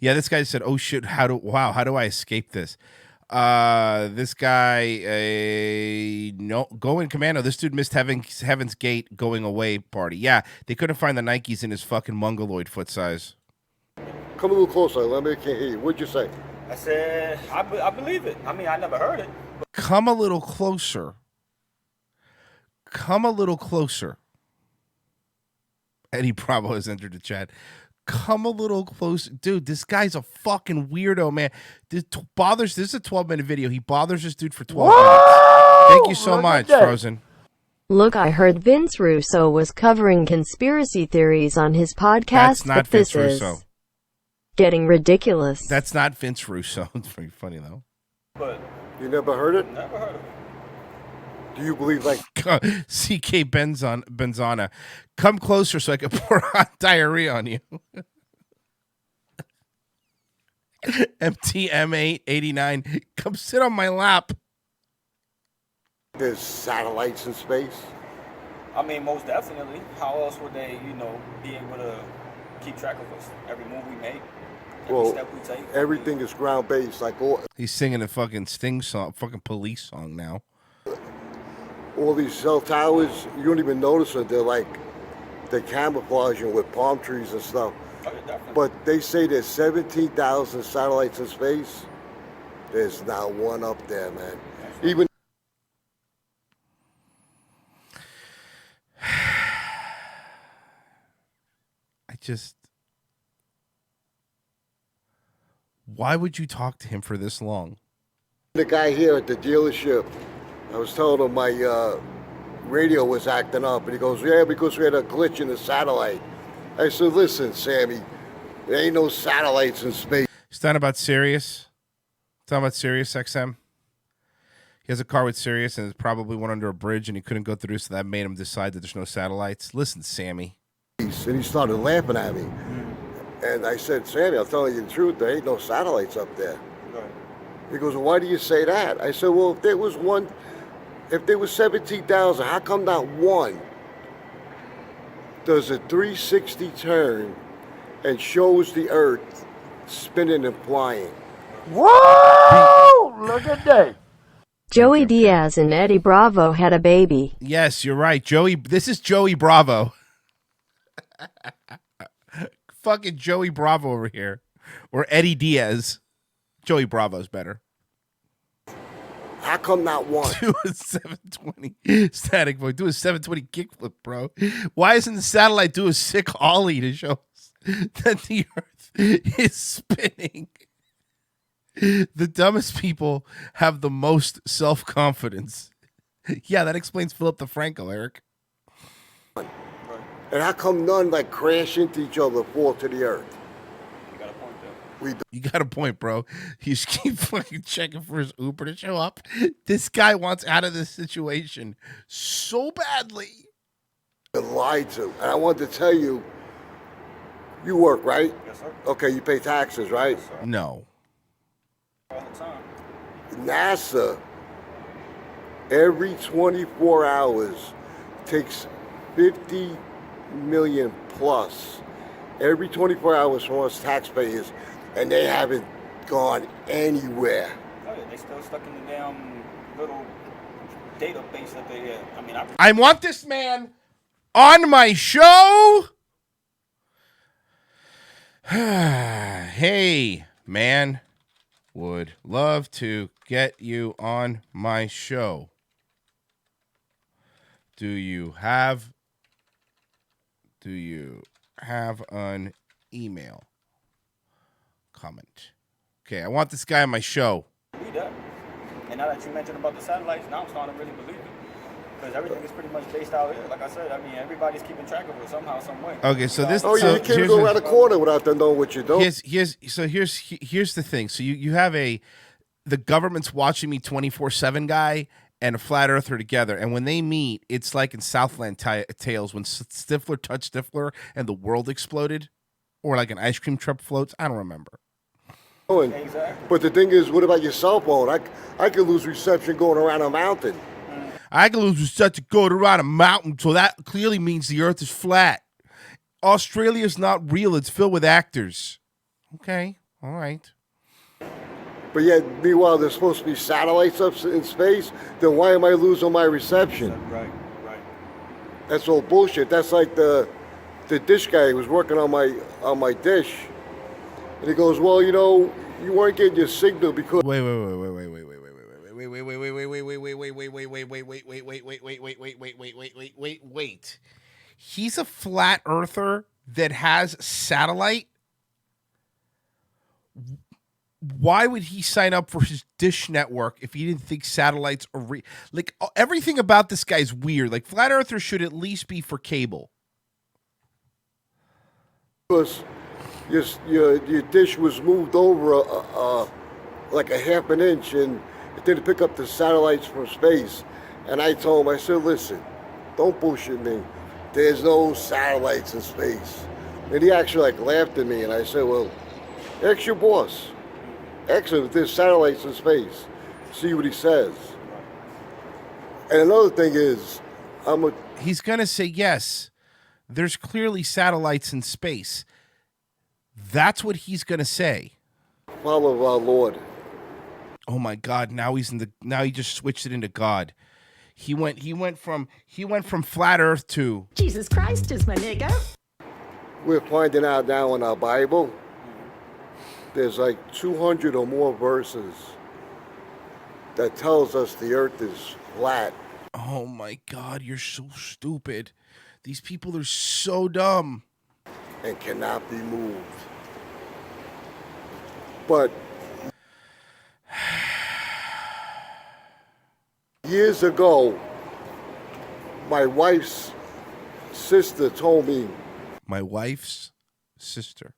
Yeah, this guy said, "Oh shit, how do I escape this?" This guy, no, going commando. This dude missed Heaven's Gate going away party. Yeah, they couldn't find the Nikes in his fucking mongoloid foot size. Come a little closer. Let me can't hear you. What'd you say? I said, I believe it. I mean, I never heard it. Come a little closer. Come a little closer. Eddie Bravo has entered the chat. come a little close. Dude, this guy's a fucking weirdo, man. This is a 12-minute video. He bothers this dude for 12 minutes. Thank you so much, Frozen. Look, I heard Vince Russo was covering conspiracy theories on his podcast. That's not but this Vince is Russo. Getting ridiculous. That's not Vince Russo. It's very funny, though. But you never heard it? Never heard of it. Do you believe like CK Benzana? Come closer so I can pour hot diarrhea on you. MTM889, come sit on my lap. There's satellites in space? I mean, most definitely. How else would they, be able to keep track of us? Every move we make, every step we take. Everything is ground-based. Like He's singing a fucking Sting song, fucking Police song now. All these cell towers, you don't even notice it. They're camouflaging with palm trees and stuff. Oh, yeah, definitely. But they say there's 17,000 satellites in space. There's not one up there, man. Even why would you talk to him for this long? the guy here at the dealership, I was telling him my radio was acting up, and he goes, yeah, because we had a glitch in the satellite. I said, listen, Sammy, there ain't no satellites in space. He's talking about Sirius. Talking about Sirius XM. He has a car with Sirius, and there's probably one under a bridge, and he couldn't go through, so that made him decide that there's no satellites. Listen, Sammy. And he started laughing at me. And I said, Sammy, I'm telling you the truth, there ain't no satellites up there. Right. He goes, well, why do you say that? I said, well, if there was 17,000, how come not one does a 360 turn and shows the Earth spinning and flying? Whoa! Look at that. Joey Diaz and Eddie Bravo had a baby. Yes, you're right. This is Joey Bravo. Fucking Joey Bravo over here. Or Eddie Diaz. Joey Bravo's better. How come not one? Do a 720 static boy. Do a 720 kickflip, bro. Why isn't the satellite do a sick ollie to show us that the Earth is spinning? The dumbest people have the most self-confidence. Yeah, that explains Philip DeFranco, Eric. And how come none crash into each other, fall to the Earth? You got a point there. You got a point, bro. You just keep fucking checking for his Uber to show up. This guy wants out of this situation so badly. Lied to. And I wanted to tell you, you work, right? Yes, sir. Okay, you pay taxes, right? Yes, sir. No. All the time. NASA, every 24 hours, takes 50 million plus every 24 hours from us taxpayers, and they haven't gone anywhere. Oh, yeah, they still stuck in the damn little database that they had. I mean, I want this man on my show. Hey, man, would love to get you on my show. Do you have an email? Comment. Okay, I want this guy on my show. Read that. And now that you mentioned about the satellites, now I'm starting to really believe it. Because everything is pretty much based out here. Like I said, I mean, everybody's keeping track of it somehow, some way. Okay, so this. Oh, yeah, you can't go around the corner without them knowing what you're doing. Here's the thing. So you have the government's watching me 24/7 guy and a flat earther together, and when they meet, it's like in Southland Tales when Stifler touched Stifler and the world exploded, or like an ice cream truck floats. I don't remember. Exactly. But the thing is, what about your cell phone? I could lose reception going around a mountain. I can lose reception going around a mountain, so that clearly means the Earth is flat. Australia's not real; it's filled with actors. Okay, all right. But yet, meanwhile, there's supposed to be satellites up in space. Then why am I losing my reception? Right. That's all bullshit. That's like the dish guy who was working on my dish, and he goes, "Well, you weren't getting your signal because." Wait. He's a flat earther that has satellite, why would he sign up for his Dish network if he didn't think satellites are real? Like, everything about this guy's weird. Like, flat earthers should at least be for cable. Because your dish was moved over like a half an inch, and it didn't pick up the satellites from space. And I told him, I said, listen, don't bullshit me. There's no satellites in space. And he actually laughed at me, and I said, well, ask your boss. Ask him if there's satellites in space. See what he says. And another thing is, he's going to say yes. There's clearly satellites in space. That's what he's going to say. Follow our Lord. Oh my God! Now he just switched it into God. He went from flat Earth to Jesus Christ is my nigga. We're finding out now in our Bible, there's like 200 or more verses that tells us the Earth is flat. Oh my God! You're so stupid. These people are so dumb. And cannot be moved. But years ago, my wife's sister told me. My wife's sister?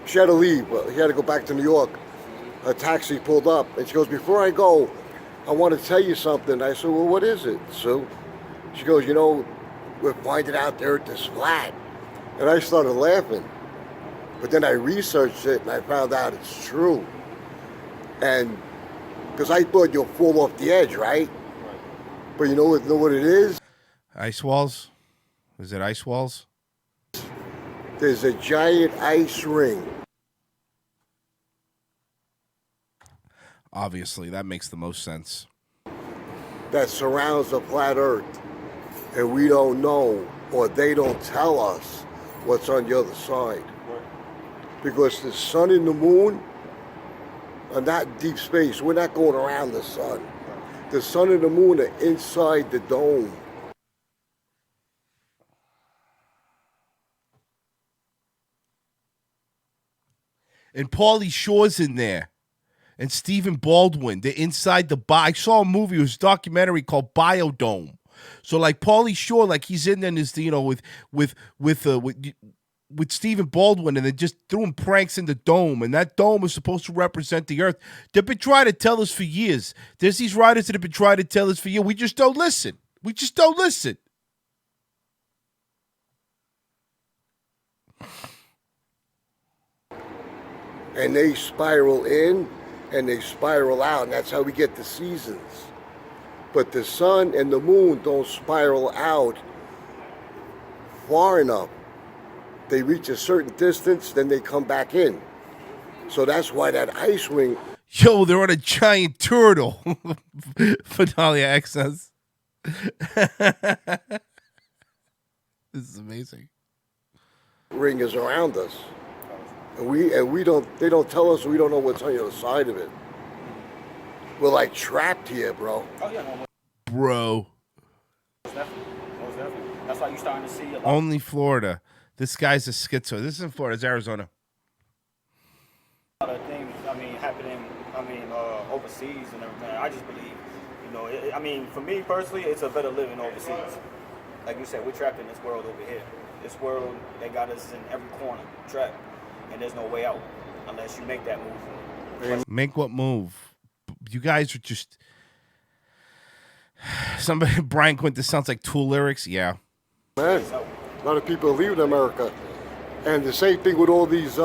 She had to leave. She had to go back to New York. A taxi pulled up, and she goes, before I go, I want to tell you something. I said, well, what is it, Sue? She goes, you know, we're finding out the Earth is flat. And I started laughing. But then I researched it, and I found out it's true. And because I thought you'll fall off the edge, right? But you know what it is? Ice walls? Is it ice walls? There's a giant ice ring. Obviously, that makes the most sense. That surrounds the flat Earth. And we don't know, or they don't tell us what's on the other side. Because the sun and the moon are not deep space. We're not going around the sun. The sun and the moon are inside the dome. And Pauly Shore's in there. And Stephen Baldwin. They're inside the I saw a movie, it was a documentary called Biodome. So like Pauly Shore, like he's in there and is, you know, with Stephen Baldwin, and they just threw him pranks in the dome, and that dome is supposed to represent the Earth. They've been trying to tell us for years. There's these writers that have been trying to tell us for years. We just don't listen. We just don't listen. And they spiral in and they spiral out, and that's how we get the seasons. But the sun and the moon don't spiral out far enough. They reach a certain distance, then they come back in. So that's why that ice ring... Yo, they're on a giant turtle. Fidalia X says. This is amazing. Ring is around us. And we don't, they don't tell us, we don't know what's on the other side of it. We're like trapped here, bro. Oh, yeah, no, bro. Most definitely. That's why you're starting to see a lot. Only Florida. This guy's a schizo. This isn't Florida, it's Arizona. A lot of things, happening, overseas and everything. I just believe, for me personally, it's a better living overseas. Like you said, we're trapped in this world over here. This world, they got us in every corner, trapped. And there's no way out unless you make that move. Make what move? You guys are just... Somebody, Brian Quint, this sounds like Tool lyrics. Yeah. Man, a lot of people are leaving America. And the same thing with all these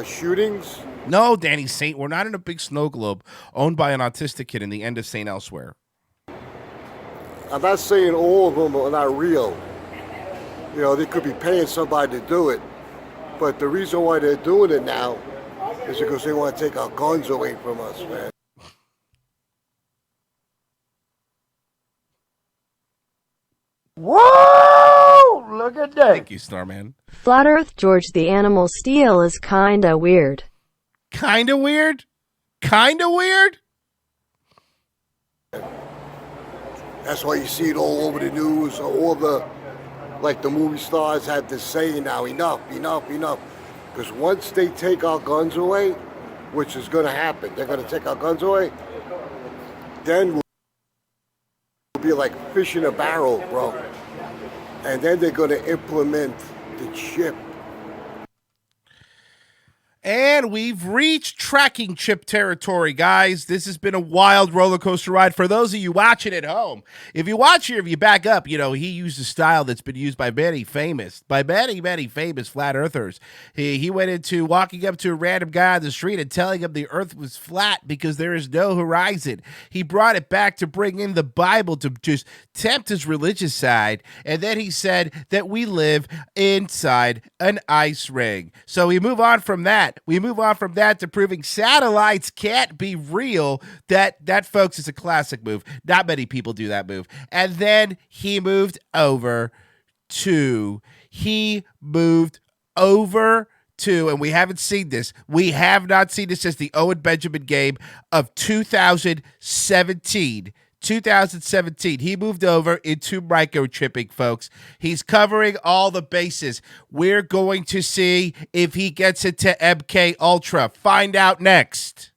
shootings. No, Danny Saint, we're not in a big snow globe owned by an autistic kid in the end of St. Elsewhere. I'm not saying all of them are not real. You know, they could be paying somebody to do it. But the reason why they're doing it now is because they want to take our guns away from us, man. Whoa! Look at that. Thank you, Starman. Flat Earth George the Animal Steel is kinda weird. Kinda weird? Kinda weird? That's why you see it all over the news, all the like the movie stars have this saying now, enough, enough, enough. Because once they take our guns away, which is going to happen, they're going to take our guns away, then we'll be like fish in a barrel, bro. And then they're going to implement the chip. And we've reached tracking chip territory, guys. This has been a wild roller coaster ride for those of you watching at home. If you watch here, if you back up, he used a style that's been used by many famous flat earthers. He went into walking up to a random guy on the street and telling him the earth was flat because there is no horizon. He brought it back to bring in the Bible to just tempt his religious side. And then he said that we live inside an ice ring. So we move on from that. We move on from that to proving satellites can't be real. That, folks, is a classic move. Not many people do that move. And then he moved over to, and we haven't seen this. We have not seen this since the Owen Benjamin game of 2017. 2017, he moved over into microchipping, folks. He's covering all the bases. We're going to see if he gets it to MK Ultra. Find out next,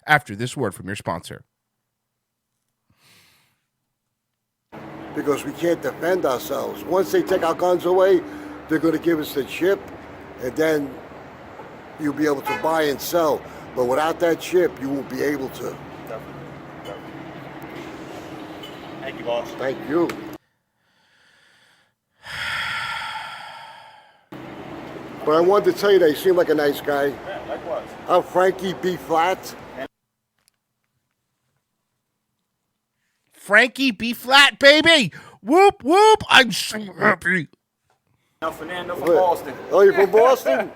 after this word from your sponsor. Because we can't defend ourselves. Once they take our guns away, they're going to give us the chip, and then you'll be able to buy and sell. But without that chip, you won't be able to. Thank you, boss. Thank you. But I wanted to tell you that you seem like a nice guy. Yeah, likewise. I'm Frankie B. Flat. Frankie B. Flat, baby! Whoop, whoop! I'm so happy. Now, Fernando from Boston. Oh, you're from Boston?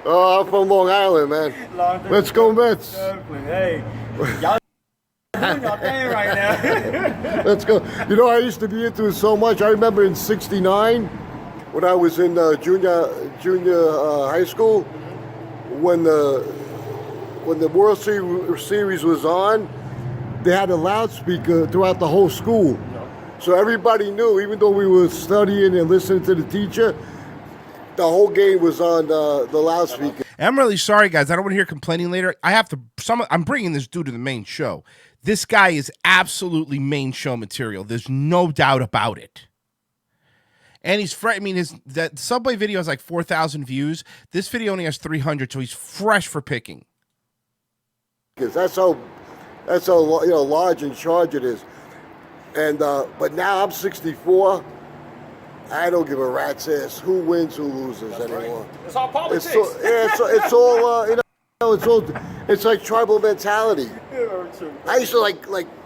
Oh, I'm from Long Island, man. Let's go, Mets. Hey, y'all doing y'all thing right now. Let's go. I used to be into it so much. I remember in '69, when I was in junior high school, when the World Series was on, they had a loudspeaker throughout the whole school. So everybody knew, even though we were studying and listening to the teacher, the whole game was on the loudspeaker. I'm really sorry, guys. I don't want to hear complaining later. I'm bringing this dude to the main show. This guy is absolutely main show material. There's no doubt about it. And he's fresh. I mean, that Subway video has like 4,000 views. This video only has 300, so he's fresh for picking. Because that's how large and charge it is. And but now I'm 64. I don't give a rat's ass who wins, who loses anymore. Right. It's all politics. It's like tribal mentality. I used to like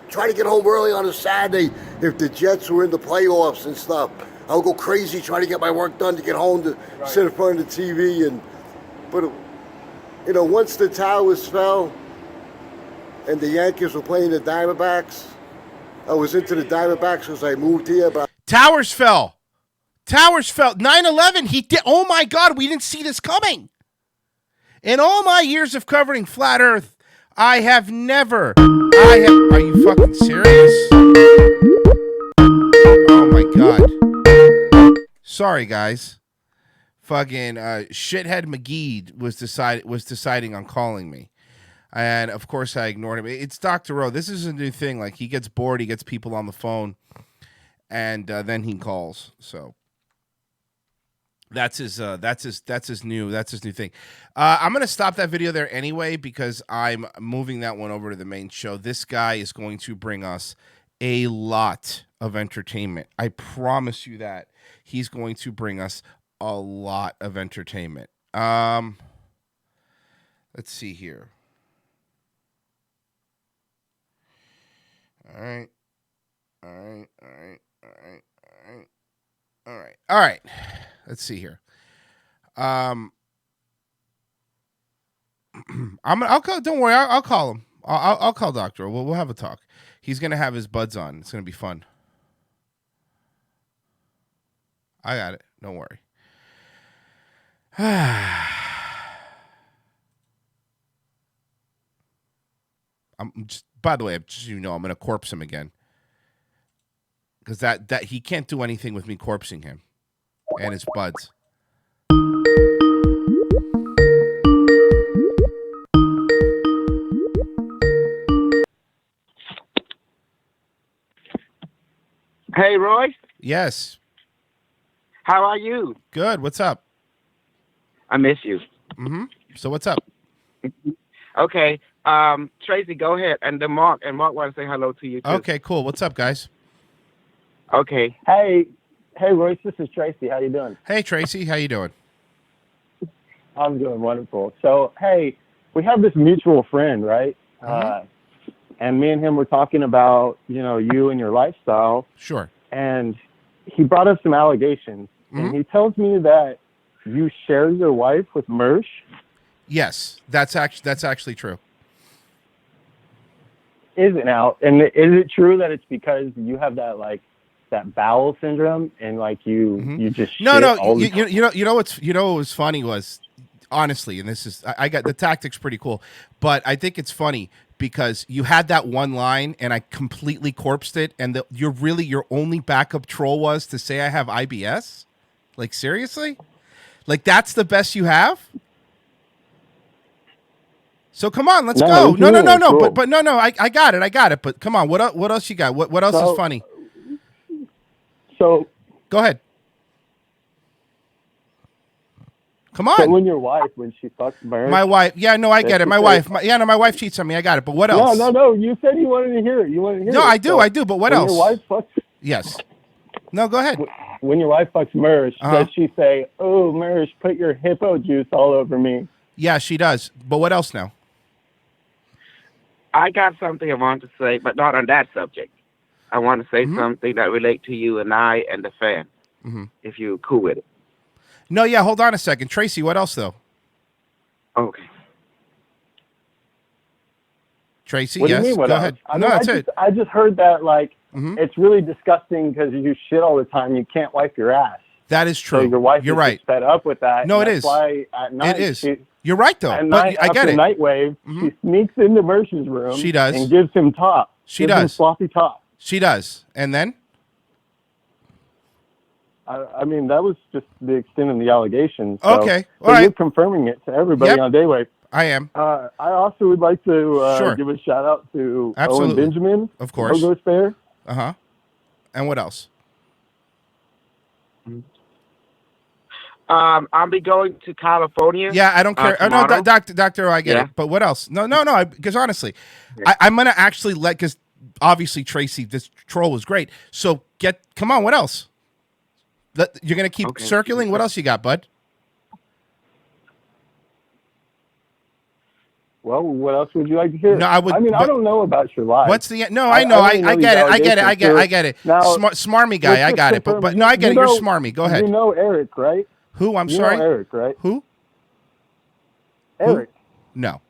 try to get home early on a Saturday if the Jets were in the playoffs and stuff. I would go crazy trying to get my work done to get home to sit in front of the TV. But once the Towers fell and the Yankees were playing the Diamondbacks, I was into the Diamondbacks because I moved here. But Towers fell. 9/11. He did. Oh my God, we didn't see this coming. In all my years of covering Flat Earth, I have never. Are you fucking serious? Oh my God. Sorry, guys. Fucking shithead McGee was deciding on calling me. And, of course, I ignored him. It's Dr. O. This is a new thing. Like, he gets bored. He gets people on the phone. And then he calls. So that's his new thing. I'm going to stop that video there anyway because I'm moving that one over to the main show. This guy is going to bring us a lot of entertainment. I promise you that. He's going to bring us a lot of entertainment. Let's see here. All right. Let's see here. I'll call. Don't worry. I'll call him. I'll call Doctor. We'll have a talk. He's gonna have his buds on. It's gonna be fun. I got it. Don't worry. By the way, just I'm going to corpse him again. Because that he can't do anything with me corpsing him. and his buds. Hey, Roy. Yes. How are you? Good. What's up? I miss you. Mm-hmm. So what's up? Okay. Tracy, go ahead. And then Mark wants to say hello to you, too. Okay, cool. What's up, guys? Okay. Hey, Royce, this is Tracy. How you doing? Hey, Tracy. How you doing? I'm doing wonderful. So, hey, we have this mutual friend, right? And me and him were talking about, you and your lifestyle. Sure. And he brought up some allegations. And he tells me that you share your wife with Mersh. Yes, that's actually true. Is it now? And is it true that it's because you have that bowel syndrome and you just No. shit all the time? You know what was funny was, honestly, and this is I got the tactics pretty cool, but I think it's funny because you had that one line and I completely corpsed it, and your only backup troll was to say I have IBS. Like, seriously? Like, that's the best you have? So come on, let's go. No. Cool. But no. I got it. But come on, what else you got? What else is funny? So go ahead. Come on. So when she fucks Mersh, my wife. Yeah, no, I get it. My wife cheats on me. I got it. But what else? No. You said you wanted to hear it. No, I do. But what else? Your wife fucks. Yes. No, go ahead. When your wife fucks Mersh, does she say, "Oh, Mersh, put your hippo juice all over me"? Yeah, she does. But what else now? I got something I want to say, but not on that subject. I want to say something that relates to you and I and the fan, if you're cool with it. No, yeah, hold on a second. Tracy, what else, though? Okay. Tracy, What yes, do you mean, what go else? ahead. That's it. I just heard that, it's really disgusting because you shit all the time. You can't wipe your ass. That is true. So your wife You're is right. fed up with that. No, and it that's is. Why at night It is. You're right, though. At But night, I get after it. Nightwave, she sneaks into Mersh's room. She does. And gives him top. She gives him does. sloppy top. She does. And then? I mean, that was just the extent of the allegations. So, Okay. All so right. You're confirming it to everybody on Daywave. I am. I also would like to Sure. give a shout out to Absolutely. Owen Benjamin. Of course. Logo Spare. Uh-huh. And what else? I'll be going to California. Yeah, I don't care. No, tomorrow. Doctor, I get it. But what else? No. Because honestly, I'm gonna actually because obviously Tracy, this troll was great. So come on, what else? You're gonna keep circling. What else you got, bud? Well, what else would you like to hear? No, I would. I mean, I don't know about your life. What's the? No, I know. I get it. I get it. Now, Smarmy guy. I got it. But no, I get it. You're smarmy. Go ahead. You know Eric, right? Who? I'm you sorry. Know Eric, right? Who? Eric. Who? No.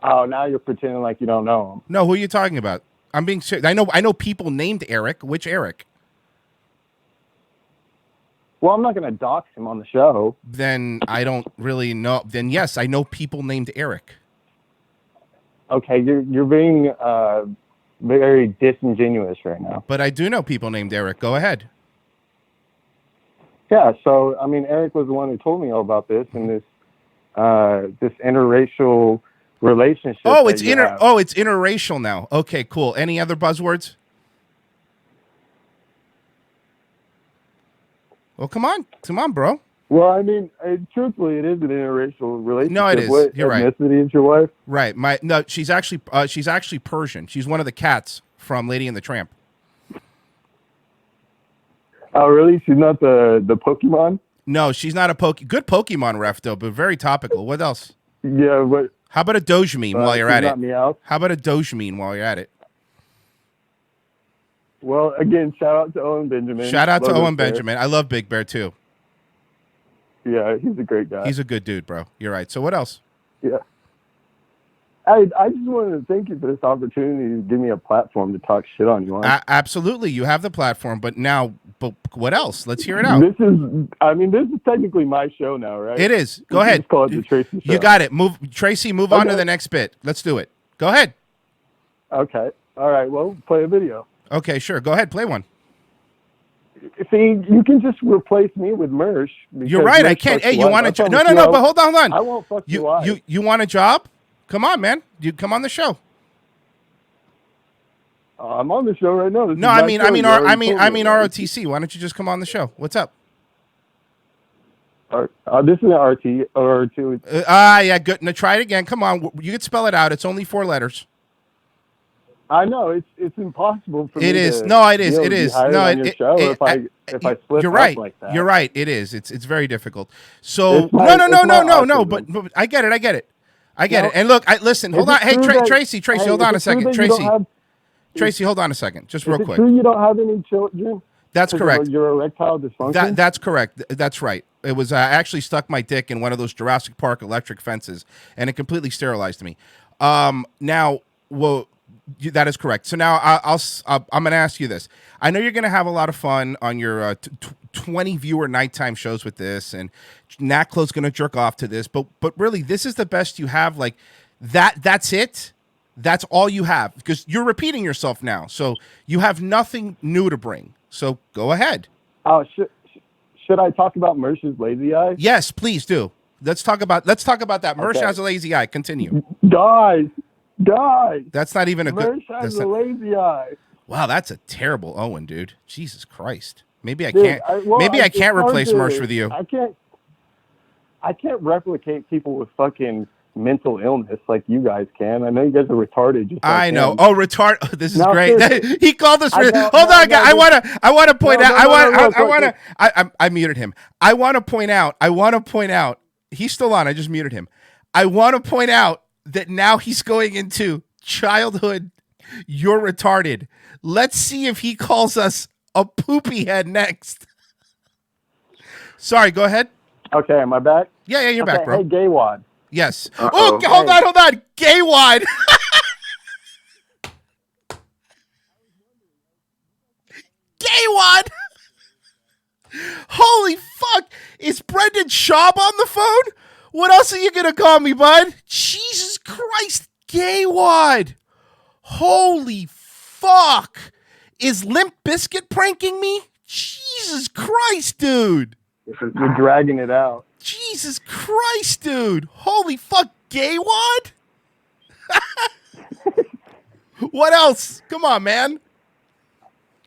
Oh, now you're pretending like you don't know him. No, who are you talking about? I'm being serious. I know people named Eric. Which Eric? Well, I'm not going to dox him on the show. Then I don't really know. Then yes, I know people named Eric. Okay, you're being very disingenuous right now. But I do know people named Eric. Go ahead. Yeah, so I mean, Eric was the one who told me all about this and this interracial relationship. Oh, it's it's interracial now. Okay, cool. Any other buzzwords? Well, come on, bro. Well, I mean, truthfully, it is an interracial relationship. No, it is. What You're right. ethnicity is your wife? Right. She's actually Persian. She's one of the cats from Lady and the Tramp. Oh, really? She's not the Pokemon? No, she's not a good Pokemon ref though, but very topical. What else? Yeah, but how about a Doge meme while you're at it? Meowth? How about a Doge meme while you're at it? Well, again, shout out to Owen Benjamin. Shout out to Owen Benjamin. I love Big Bear too. Yeah, he's a great guy. He's a good dude, bro. You're right. So what else? Yeah. I just wanted to thank you for this opportunity to give me a platform to talk shit on you on. Absolutely. You have the platform, but what else? Let's hear it out. This is technically my show now, right? It is. Go ahead. Just call it the Tracy Show. You got it. Tracy, move on to the next bit. Let's do it. Go ahead. Okay. All right. Well, play a video. Okay, sure. Go ahead. Play one. See, you can just replace me with Mersh. You're right. I can't. Hey, you want a job? No. But hold on. I won't fuck you. You want a job? Come on, man. You come on the show. I'm on the show right now. No, I mean ROTC. Why don't you just come on the show? What's up? This is an RT or two. Yeah, good. Now try it again. Come on. You can spell it out. It's only 4 letters. I know it's impossible for me. It is. To, No, it is. You know, It is. on No, your show, if I slip you're right. up like that. You're right. It is. It's very difficult. So no. But I get it. I get it. And look, listen. Hold on. Hey, Tracy. Hold on a second. Tracy, hold on a second. Just real quick. True, you don't have any children. That's correct. Your erectile dysfunction. That's correct. That's right. It was I actually stuck my dick in one of those Jurassic Park electric fences, and it completely sterilized me. Now, well. That is correct. So now I'm going to ask you this. I know you're going to have a lot of fun on your 20 viewer nighttime shows with this, and Naklo's going to jerk off to this. But really, this is the best you have. Like that's it. That's all you have because you're repeating yourself now. So you have nothing new to bring. So go ahead. Oh, should I talk about Mersh's lazy eye? Yes, please do. Let's talk about that. Mersh has a lazy eye. Continue. Guys. That's not even a good. Mersh has a lazy eye. Wow, that's a terrible Owen, dude. Jesus Christ. Maybe I can't. I can't replace Mersh with you. I can't replicate people with fucking mental illness like you guys can. I know you guys are retarded. Just like I know. him. Oh, retard. Oh, this is No, great. seriously. He called us. Hold on, guys. I want to point out. I muted him. I want to point out. He's still on. I just muted him. I want to point out that now he's going into childhood. You're retarded. Let's see if he calls us a poopy head next. Sorry, go ahead. Okay, am I back? Yeah, you're back, bro. Hey, Gaywad. Yes. Uh-oh. Oh, hold on. Gaywad. Gaywad. Holy fuck. Is Brendan Schaub on the phone? What else are you going to call me, bud? Jesus Christ, Gaywad. Holy fuck. Is Limp Bizkit pranking me? Jesus Christ, dude. You're dragging it out. Jesus Christ, dude. Holy fuck, Gaywad? What else? Come on, man.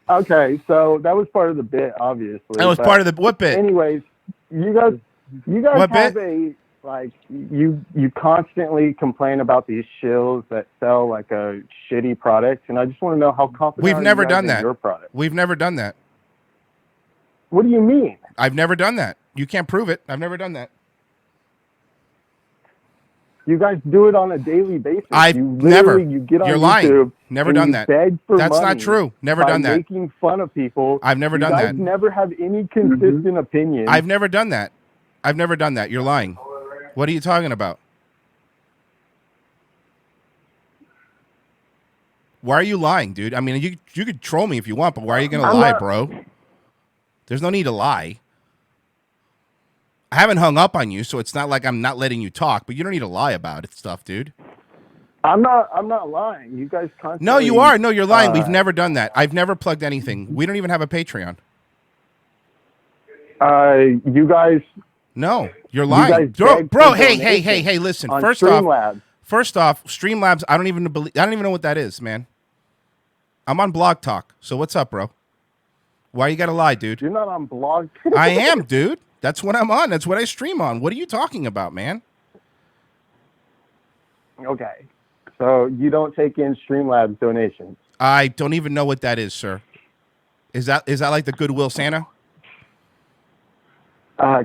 Okay, so that was part of the bit, obviously. That was part of the what bit? Anyways, you guys what have bit? you constantly complain about these shills that sell like a shitty product, and I just want to know how confident We've never done in that. your product. We've never done that. What do you mean? I've never done that. You can't prove it. I've never done that. You guys do it on a daily basis. I've You never. get on You're YouTube lying. Never and done you that. beg for That's money not true. Never by done that. Making fun of people. I've never done You that. guys never have any consistent opinion. I've never done that. I've never done that. You're lying. What are you talking about? Why are you lying, dude? I mean, you could troll me if you want, but why are you going to lie, bro? There's no need to lie. I haven't hung up on you, so it's not like I'm not letting you talk, but you don't need to lie about it stuff, dude. I'm not lying. You guys constantly. No, you are. No, you're lying. We've never done that. I've never plugged anything. We don't even have a Patreon. You guys. No, you're lying, bro. Hey, listen. First off, Streamlabs. I don't even know what that is, man. I'm on Blog Talk. So what's up, bro? Why you gotta lie, dude? You're not on Blog. I am, dude. That's what I'm on. That's what I stream on. What are you talking about, man? Okay. So you don't take in Streamlabs donations? I don't even know what that is, sir. Is that like the Goodwill Santa?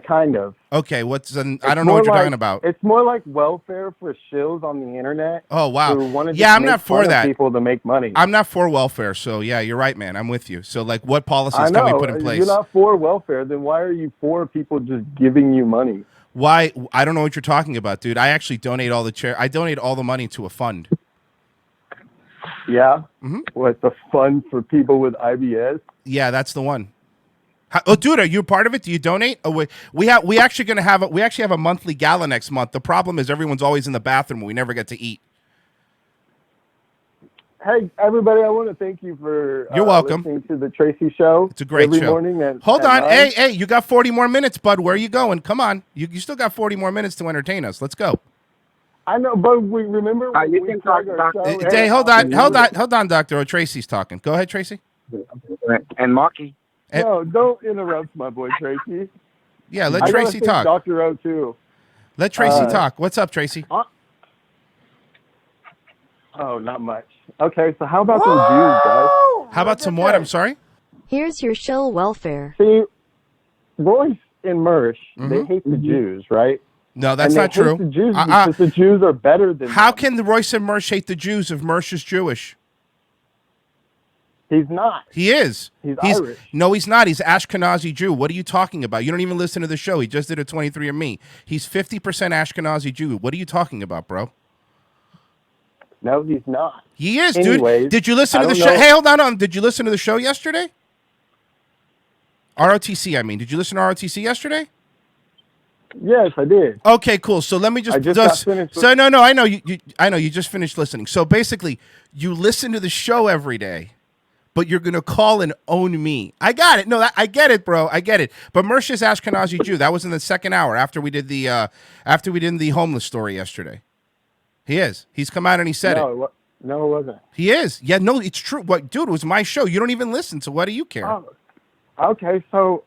Kind of. Okay, I don't know what you're talking about. It's more like welfare for shills on the internet. Oh, wow. Who want to Yeah, I'm not for that. People to make money. I'm not for welfare, so yeah, you're right, man. I'm with you. So like, what policies can we put in place? You're not for welfare, then why are you for people just giving you money? Why? I don't know what you're talking about, dude. I actually donate I donate all the money to a fund. Yeah? Mm-hmm. What, the fund for people with IBS? Yeah, that's the one. Oh, dude, are you a part of it? Do you donate? Oh, we actually have a monthly gala next month. The problem is everyone's always in the bathroom and we never get to eat. Hey, everybody! I want to thank you for You're welcome. listening to the Tracy Show. It's a great every show. morning. Hold on, 9. hey, you got 40 more minutes, bud. Where are you going? Come on, you still got 40 more minutes to entertain us. Let's go. I know, but we remember when you we can talk started our about show. Hey, hold on, Doctor. Tracy's talking. Go ahead, Tracy. And Marky. No, don't interrupt my boy Tracy. Yeah, let I gotta Tracy thank talk. Dr. O too. Let Tracy talk. What's up, Tracy? Oh, not much. Okay, so how about some Jews, guys? How about some what? I'm sorry? Here's your shill welfare. See, Royce and Mersch, Mm-hmm. they hate the Jews, right? No, that's And they not true. hate the Jews because the Jews are better than How them. can the Royce and Mersch hate the Jews if Mersch is Jewish? He's not. He is. He's Irish. No, he's not. He's Ashkenazi Jew. What are you talking about? You don't even listen to the show. He just did a 23andMe. He's 50% Ashkenazi Jew. What are you talking about, bro? No, he's not. He is, Anyways, dude. Did you listen to the I show? don't know. Hey, hold on. Did you listen to the show yesterday? ROTC, I mean. Did you listen to ROTC yesterday? Yes, I did. Okay, cool. So let me just. I just got finished So no, I know you. I know you just finished listening. So basically, you listen to the show every day, but you're gonna call and own me. I got it. No, I get it, bro. I get it. But Mersch is Ashkenazi Jew. That was in the second hour after we did the homeless story yesterday. He is. He's come out and he said it. No, it wasn't. He is. Yeah, no, it's true. What, dude? It was my show. You don't even listen. So what do you care? Oh, okay, so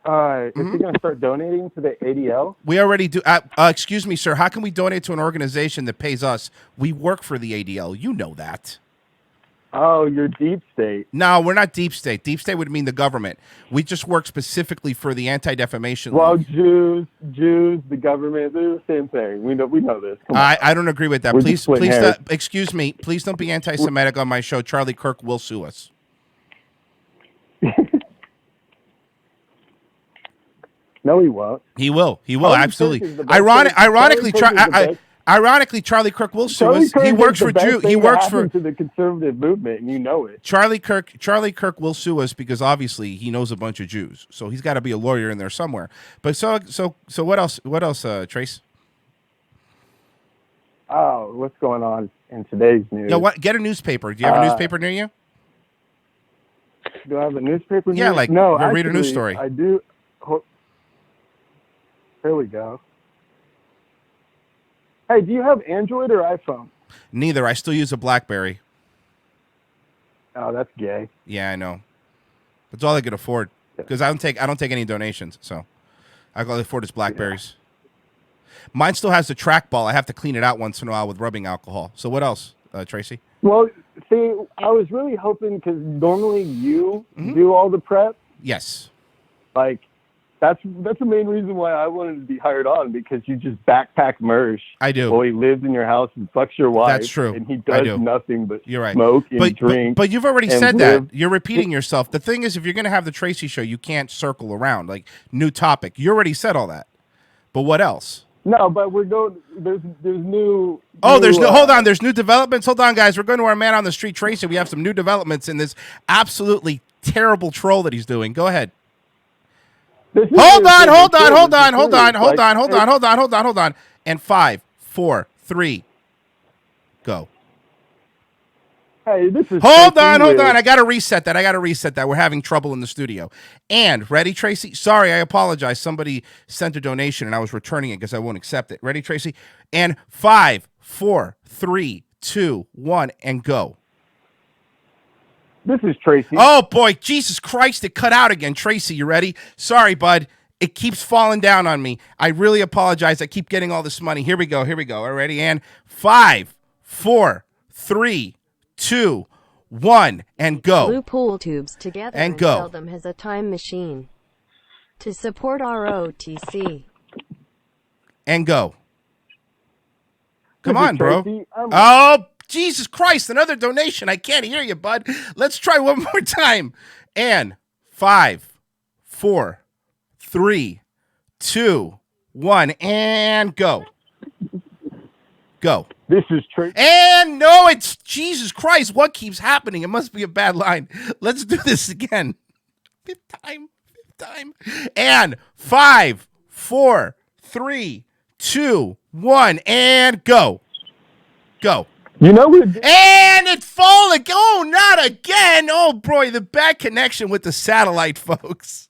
is he going to start donating to the ADL? We already do. Excuse me, sir. How can we donate to an organization that pays us? We work for the ADL. You know that. Oh, you're deep state. No, we're not deep state. Deep state would mean the government. We just work specifically for the Anti-Defamation Well, League. Jews, the government, they're the same thing. We know this. Come on. I don't agree with that. We're Please, just splitting please, hairs. excuse me. Please don't be anti-Semitic on my show. Charlie Kirk will sue us. No, he won't. He will. He will. Charlie absolutely. Kirk is the best Ironically, Charlie Kirk will sue Charlie us. Kirk He works is the for best Jew. He thing that works for happened to the conservative movement, and you know it. Charlie Kirk will sue us because obviously he knows a bunch of Jews. So he's got to be a lawyer in there somewhere. But so what else? What else, Trace? Oh, what's going on in today's news? Yeah, what? Get a newspaper. Do you have a newspaper near you? Do I have a newspaper? Yeah, news? like no. read a Actually, news story. I do. Here we go. Hey, do you have Android or iPhone? Neither. I still use a BlackBerry. Oh, that's gay. Yeah, I know. That's all I could afford because I don't take any donations. So I can only afford is Blackberries. Mine still has the trackball. I have to clean it out once in a while with rubbing alcohol. So what else, Tracy? Well, see, I was really hoping because normally you do all the prep. Yes. Like, that's the main reason why I wanted to be hired on, because you just backpack Mersch. I do. Well, he lives in your house and fucks your wife. That's true. And he I does do. nothing but You're right. smoke and drink. But you've already and said live. that. You're repeating yourself. The thing is, if you're going to have the Tracy show, you can't circle around. Like, new topic. You already said all that. But what else? No, but we're going. There's new. Hold on. There's new developments. Hold on, guys. We're going to our man on the street, Tracy. We have some new developments in this absolutely terrible troll that he's doing. Go ahead. Hold on. And 5, 4, 3, go. Hey, this is. Hold on. I got to reset that. We're having trouble in the studio. And ready, Tracy? Sorry, I apologize. Somebody sent a donation and I was returning it because I won't accept it. Ready, Tracy? And 5, 4, 3, 2, 1, and go. This is Tracy. Oh, boy. Jesus Christ. It cut out again. Tracy, you ready? Sorry, bud. It keeps falling down on me. I really apologize. I keep getting all this money. Here we go. All ready? And 5, 4, 3, 2, 1, and go. Glue pool tubes together and go. Sell them as a time machine. To support ROTC. And go. Come on, bro. Tracy. Oh, Jesus Christ. Another donation. I can't hear you, bud. Let's try one more time. And 5, 4, 3, 2, 1, and go. Go. This is Tracy. And no, it's Jesus Christ. What keeps happening? It must be a bad line. Let's do this again. Fifth time. And 5, 4, 3, 2, 1, and go. Go. You know we And it falling. Oh, not again. Oh, boy, the bad connection with the satellite, folks.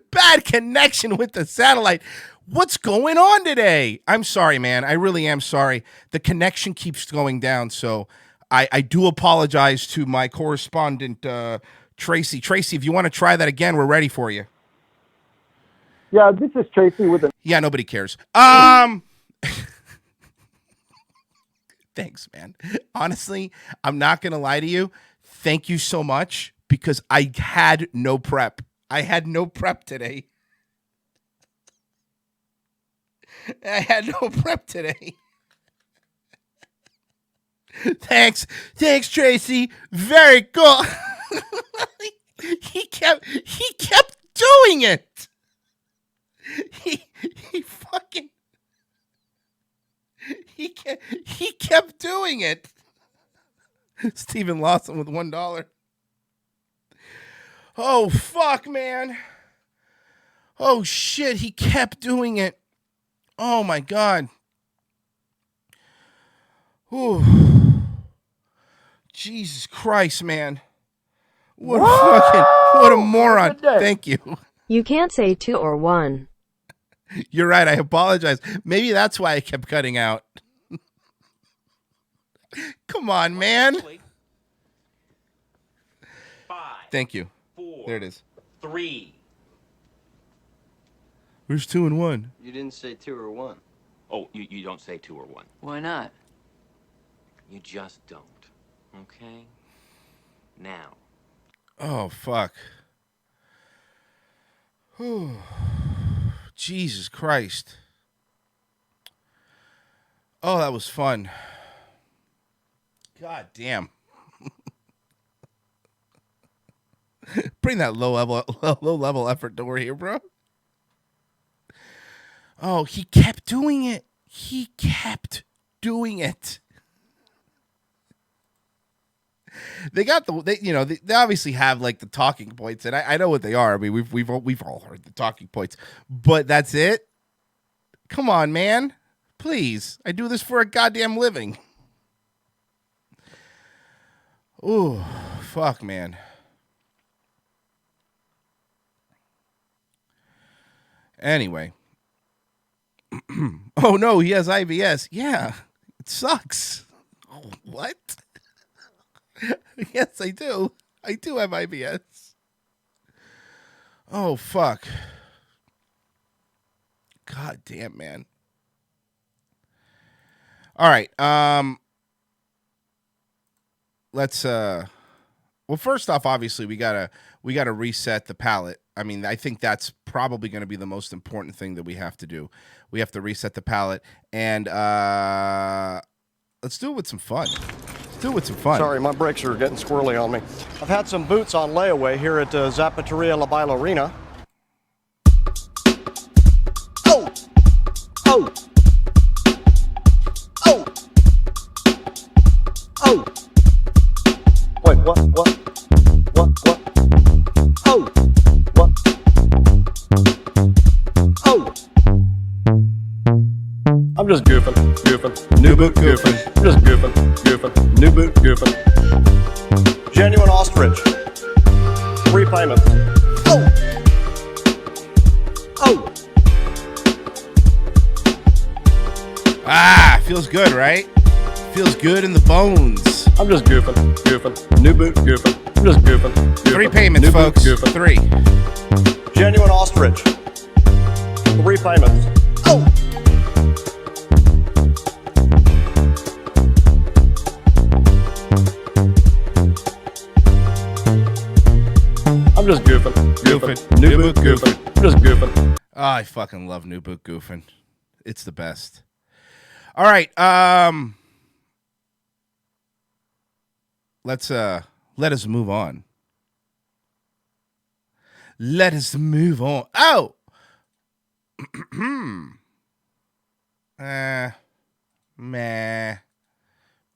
Bad connection with the satellite. What's going on today? I'm sorry, man. I really am sorry. The connection keeps going down, so I do apologize to my correspondent, Tracy. Tracy, if you want to try that again, we're ready for you. Yeah, this is Tracy with a... Yeah, nobody cares. Thanks, man. Honestly, I'm not going to lie to you. Thank you so much, because I had no prep. I had no prep today. I had no prep today. Thanks, Tracy. Very cool. He kept doing it. He fucking he kept doing it. Stephen Lawson with $1. Oh fuck, man. Oh shit, he kept doing it. Oh my god. Ooh. Jesus Christ, man. What a moron. Thank you. You can't say 2 or 1. You're right. I apologize. Maybe that's why I kept cutting out. Come on, man. 5. Thank you. 4. There it is. 3. Where's 2 and 1? You didn't say 2 or 1. Oh, you don't say 2 or 1. Why not? You just don't. Okay? Now. Oh, fuck. Whew. Jesus Christ. Oh, that was fun. God damn. Bring that low level effort door here, bro. Oh, he kept doing it. He kept doing it. They got they obviously have like the talking points, and I know what they are. I mean, we've all heard the talking points, but that's it. Come on, man. Please. I do this for a goddamn living. Ooh, fuck, man. Anyway. Oh, no, he has IBS. Yeah, it sucks. What? Yes, I do. I do have IBS. Oh, fuck. God damn, man. All right. Let's well, first off, obviously we gotta reset the palette. I mean, I think that's probably going to be the most important thing that we have to do. We have to reset the palette, and let's do it with some fun. Let's do it with some fun. Sorry, my brakes are getting squirrely on me. I've had some boots on layaway here at Zapateria La Bailarina. Oh! Oh! Oh! Oh! Wait, what? Oh! What? Oh! I'm just goofing. New boot goofing. Just goofing. New boot goofing. Genuine ostrich. 3 payments. Oh! Oh! Ah, feels good, right? Feels good in the bones. I'm just goofing. New boot goofing. I'm just goofing. 3 payments, New folks. boot goofing. 3. Genuine ostrich. 3 payments. Oh! I'm just goofing. New boot goofing. I'm just goofing. Oh, I fucking love New Boot goofing. It's the best. All right, let us move on. Let us move on. Oh,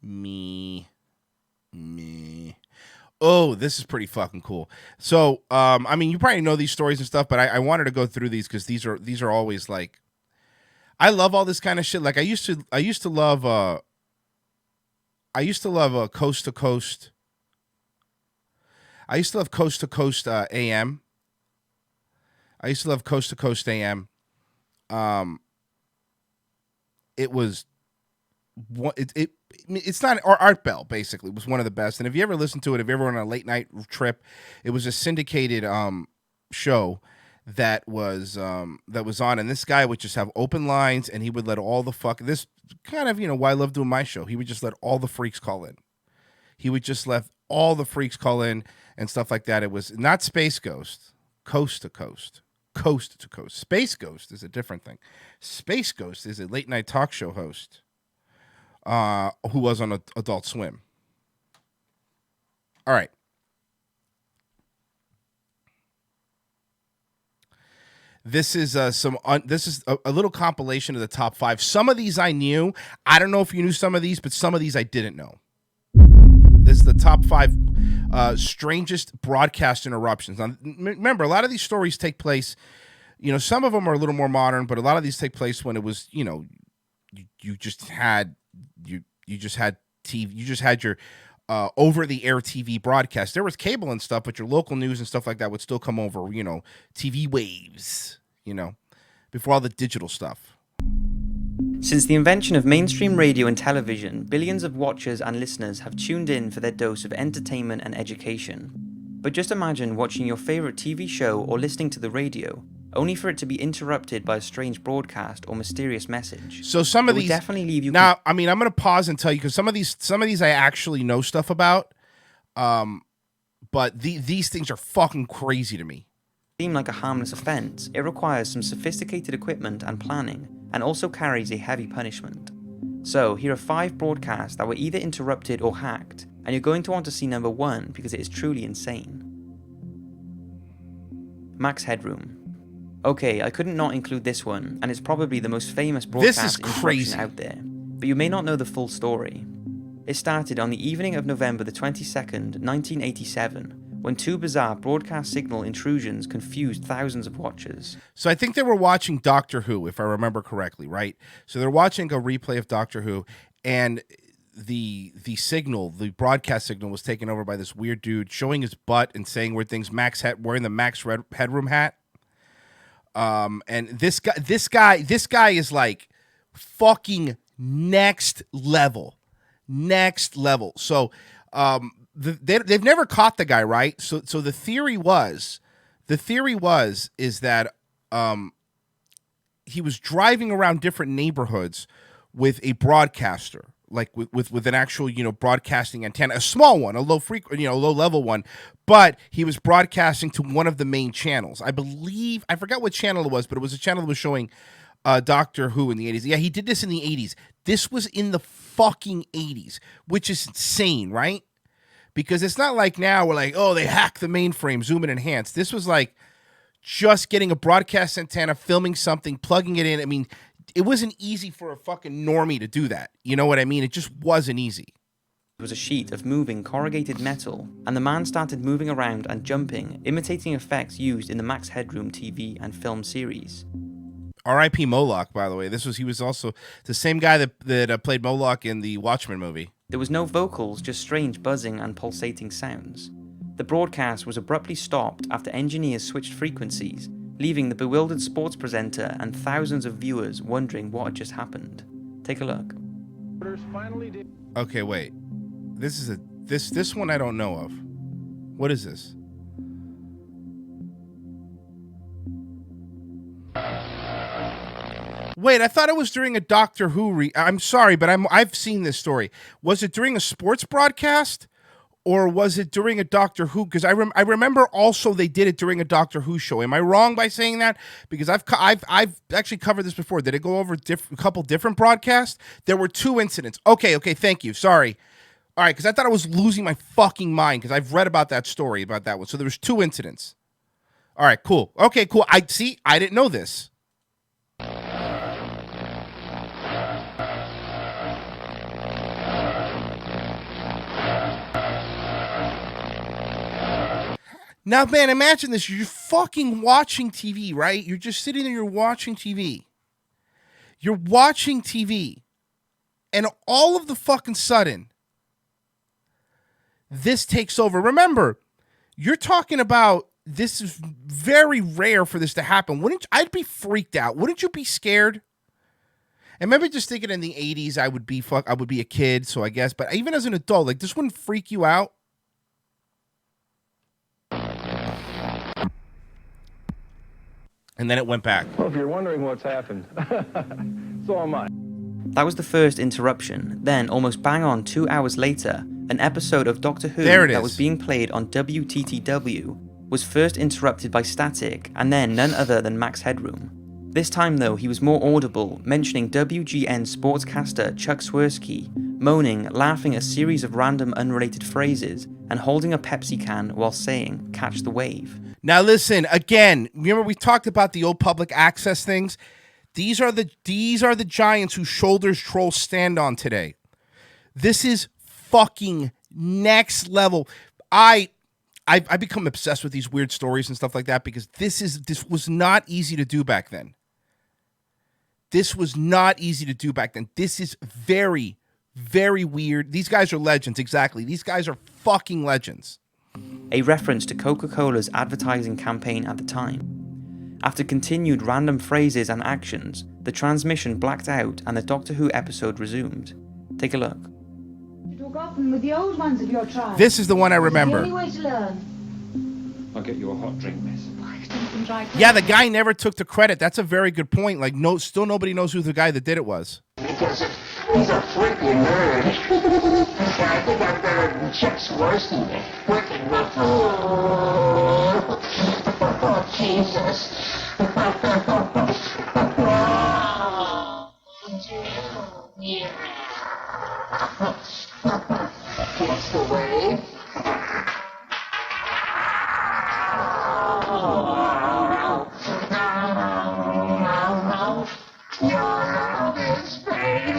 me. Oh, this is pretty fucking cool. So, I mean, you probably know these stories and stuff, but I wanted to go through these because these are always like, I love all this kind of shit. Like I used to love I used to love Coast to Coast. I used to love Coast to Coast AM. I used to love Coast to Coast AM. It was it's not Art Bell basically was one of the best. And if you ever listen to it, if you ever went on a late night trip, it was a syndicated show that was on, and this guy would just have open lines, and he would let all the this kind of why I love doing my show. He would just let all the freaks call in. He would just let all the freaks call in and stuff like that. It was not Space Ghost, Coast to Coast. Coast to Coast. Space Ghost is a different thing. Space Ghost is a late night talk show host who was on Adult Swim. All right. This is a little compilation of the top 5. Some of these I knew. I don't know if you knew some of these, but some of these I didn't know. This is the top 5 strangest broadcast interruptions. Now, remember, a lot of these stories take place, some of them are a little more modern, but a lot of these take place when it was, you just had TV, you just had your over-the-air TV broadcast. There was cable and stuff, but your local news and stuff like that would still come over, TV waves, before all the digital stuff. Since the invention of mainstream radio and television, billions of watchers and listeners have tuned in for their dose of entertainment and education. But just imagine watching your favorite TV show or listening to the radio, only for it to be interrupted by a strange broadcast or mysterious message. So some of these definitely leave you. Now, I'm going to pause and tell you, because some of these I actually know stuff about, but these things are fucking crazy to me. Seem like a harmless offense, it requires some sophisticated equipment and planning, and also carries a heavy punishment. So here are 5 broadcasts that were either interrupted or hacked, and you're going to want to see number 1 because it is truly insane. Max Headroom. Okay, I couldn't not include this one, and it's probably the most famous broadcast interruption out there, but you may not know the full story. It started on the evening of November the 22nd, 1987, when 2 bizarre broadcast signal intrusions confused thousands of watchers. So I think they were watching Doctor Who, if I remember correctly, right? So they're watching a replay of Doctor Who, and the broadcast signal was taken over by this weird dude showing his butt and saying weird things. Wearing the Max Headroom hat. And this guy is like fucking next level. So, they've never caught the guy, right? So the theory was that he was driving around different neighborhoods with a broadcaster, like with an actual broadcasting antenna, a small one, a low level one, but he was broadcasting to one of the main channels. I forgot what channel it was, but it was a channel that was showing Doctor Who in the 80s. Yeah, he did this in the 80s. This was in the fucking 80s, which is insane, right? Because it's not like now we're like, oh, they hack the mainframe, zoom and enhance. This was like just getting a broadcast antenna, filming something, plugging it in. I mean, it wasn't easy for a fucking normie to do that. You know what I mean? It just wasn't easy. It was a sheet of moving corrugated metal, and the man started moving around and jumping, imitating effects used in the Max Headroom TV and film series. R.I.P. Moloch, by the way. He was also the same guy that played Moloch in the Watchmen movie. There was no vocals, just strange buzzing and pulsating sounds. The broadcast was abruptly stopped after engineers switched frequencies, leaving the bewildered sports presenter and thousands of viewers wondering what had just happened. Take a look. Okay, wait. This one I don't know of. What is this? Wait, I thought it was during a Doctor Who I'm sorry, but I've seen this story. Was it during a sports broadcast, or was it during a Doctor Who? Because I remember also they did it during a Doctor Who show. Am I wrong by saying that? Because I've actually covered this before. Did it go over a couple different broadcasts? There were 2 incidents. Okay, thank you. Sorry. All right, because I thought I was losing my fucking mind because I've read about that story about that one. So there was 2 incidents. All right, cool. Okay, cool. I didn't know this. Now, man, imagine this. You're fucking watching TV, right? You're just sitting there, you're watching TV. And all of the fucking sudden, this takes over. Remember, you're talking about this is very rare for this to happen. I'd be freaked out. Wouldn't you be scared? And maybe just thinking in the 80s, I would be a kid, so I guess. But even as an adult, like, this wouldn't freak you out. And then it went back. Well, if you're wondering what's happened, so am I. That was the first interruption. Then, almost bang on 2 hours later, an episode of Doctor Who that was being played on WTTW was first interrupted by static, and then none other than Max Headroom. This time though, he was more audible, mentioning WGN sportscaster Chuck Swirsky, moaning, laughing a series of random unrelated phrases, and holding a Pepsi can while saying, "Catch the wave." Now listen, again, remember we talked about the old public access things? These are the giants whose shoulders trolls stand on today. This is fucking next level. I've become obsessed with these weird stories and stuff like that because this was not easy to do back then. This was not easy to do back then. This is very, very weird. These guys are legends, exactly. These guys are fucking legends. A reference to Coca-Cola's advertising campaign at the time. After continued random phrases and actions, the transmission blacked out and the Doctor Who episode resumed. Take a look. Talk often with the old ones of your tribe. This is the one I remember. It's the only way to learn. I'll get you a hot drink, miss. Yeah, the guy never took the credit. That's a very good point. Like, still nobody knows who the guy that did it was. Because he's a freaking nerd. I think I'm better Chuck Swirsky. Freaking nerd. Oh, Jesus. What's the way? Your love is fading.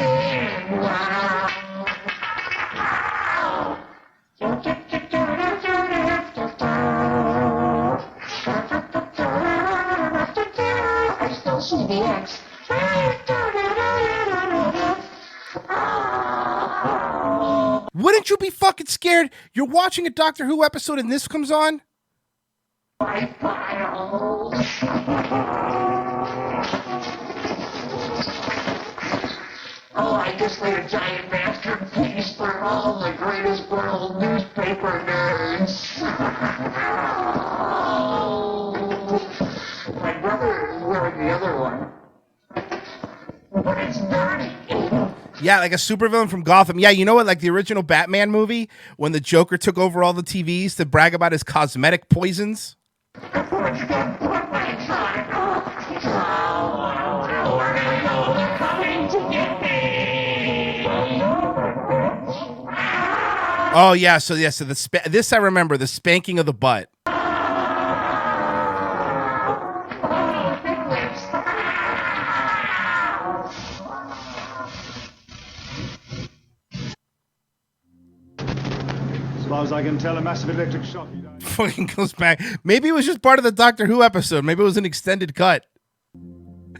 I still see the X. Wouldn't you be fucking scared? You're watching a Doctor Who episode and this comes on? My files. Oh, I just made a giant masterpiece for all the greatest world newspaper nerds. My brother is wearing the other one. But it's dirty. Yeah, like a supervillain from Gotham. Yeah, you know what? Like the original Batman movie, when the Joker took over all the TVs to brag about his cosmetic poisons. Oh yeah, so this I remember, the spanking of the butt. As far as I can tell, a massive electric shock. Fucking goes back. Maybe it was just part of the Doctor Who episode. Maybe it was an extended cut.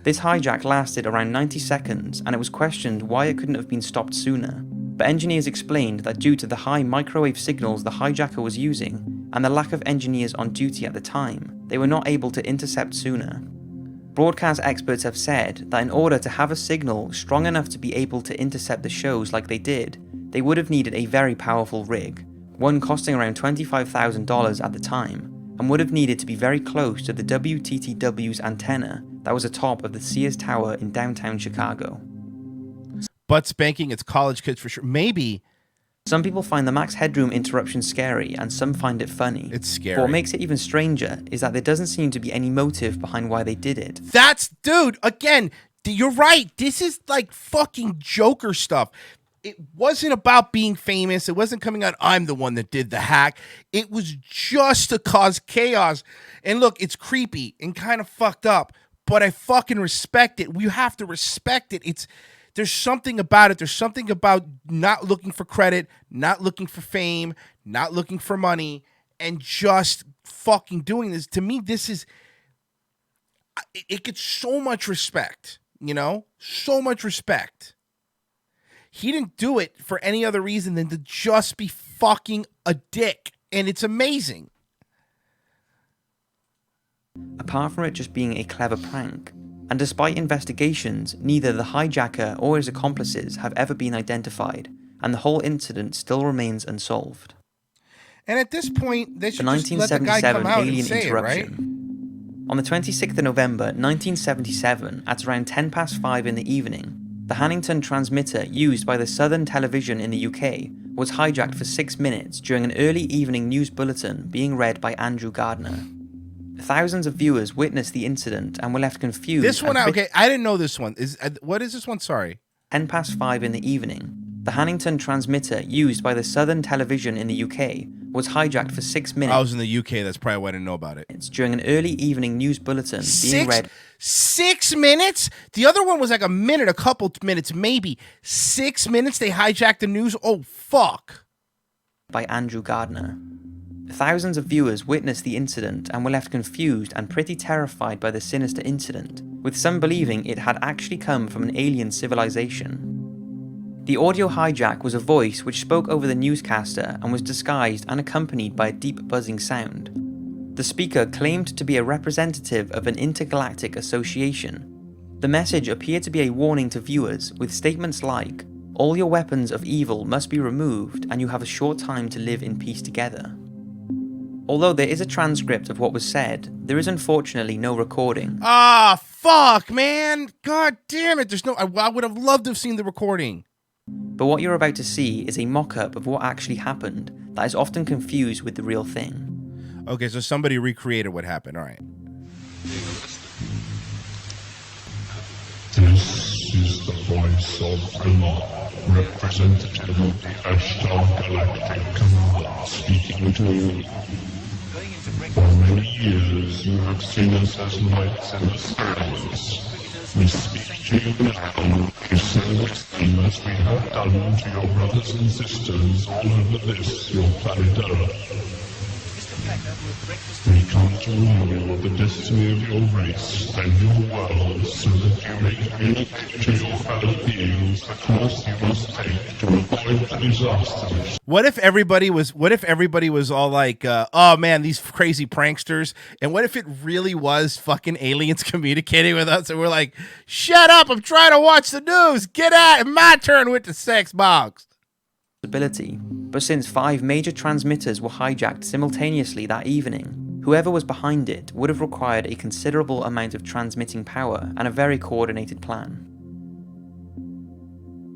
This hijack lasted around 90 seconds, and it was questioned why it couldn't have been stopped sooner. But engineers explained that due to the high microwave signals the hijacker was using, and the lack of engineers on duty at the time, they were not able to intercept sooner. Broadcast experts have said that in order to have a signal strong enough to be able to intercept the shows like they did, they would have needed a very powerful rig, one costing around $25,000 at the time, and would have needed to be very close to the WTTW's antenna that was atop of the Sears Tower in downtown Chicago. Butt spanking, it's college kids for sure. Maybe. Some people find the Max Headroom interruption scary, and some find it funny. It's scary. But what makes it even stranger is that there doesn't seem to be any motive behind why they did it. Dude, again, you're right. This is like fucking Joker stuff. It wasn't about being famous. It wasn't coming out, I'm the one that did the hack. It was just to cause chaos. And look, it's creepy and kind of fucked up, but I fucking respect it. You have to respect it. There's something about it. There's something about not looking for credit, not looking for fame, not looking for money, and just fucking doing this. To me, it gets so much respect, you know? So much respect. He didn't do it for any other reason than to just be fucking a dick, and it's amazing. Apart from it just being a clever prank, and despite investigations, neither the hijacker or his accomplices have ever been identified, and the whole incident still remains unsolved. And at this point, they should just let the guy come out and say it, right? On the 26th of November 1977, at around 5:10 in the evening, the Hannington transmitter used by the Southern Television in the UK was hijacked for 6 minutes during an early evening news bulletin being read by Andrew Gardner. Thousands of viewers witnessed the incident and were left confused. This one, okay, I didn't know this one. What is this one? Sorry. 5:10 in the evening, the Hannington transmitter used by the Southern Television in the UK was hijacked for 6 minutes. I was in the UK, that's probably why I didn't know about it. During an early evening news bulletin being read. 6 minutes? The other one was like a minute, a couple minutes, maybe. 6 minutes they hijacked the news? Oh, fuck. By Andrew Gardner. Thousands of viewers witnessed the incident and were left confused and pretty terrified by the sinister incident, with some believing it had actually come from an alien civilization. The audio hijack was a voice which spoke over the newscaster and was disguised and accompanied by a deep buzzing sound. The speaker claimed to be a representative of an intergalactic association. The message appeared to be a warning to viewers, with statements like, "All your weapons of evil must be removed and you have a short time to live in peace together." Although there is a transcript of what was said, there is unfortunately no recording. Ah, fuck, man. God damn it. I would have loved to have seen the recording. But what you're about to see is a mock-up of what actually happened that is often confused with the real thing. Okay, so somebody recreated what happened. All right. This is the voice of Allah, representative of the Ashtar Galactic Command, speaking to you. For many years you have seen us as lights in the skies. We speak to you now to say the same as we have done to your brothers and sisters all over this, your planet Earth. We come to warn you of the destiny of your race and your world so that you may communicate to your fellow beings the course you must take to avoid the disasters. What if everybody was all like, oh man, these crazy pranksters, and what if it really was fucking aliens communicating with us and we're like, shut up, I'm trying to watch the news, get out, my turn with the sex box. But since 5 major transmitters were hijacked simultaneously that evening, whoever was behind it would have required a considerable amount of transmitting power and a very coordinated plan.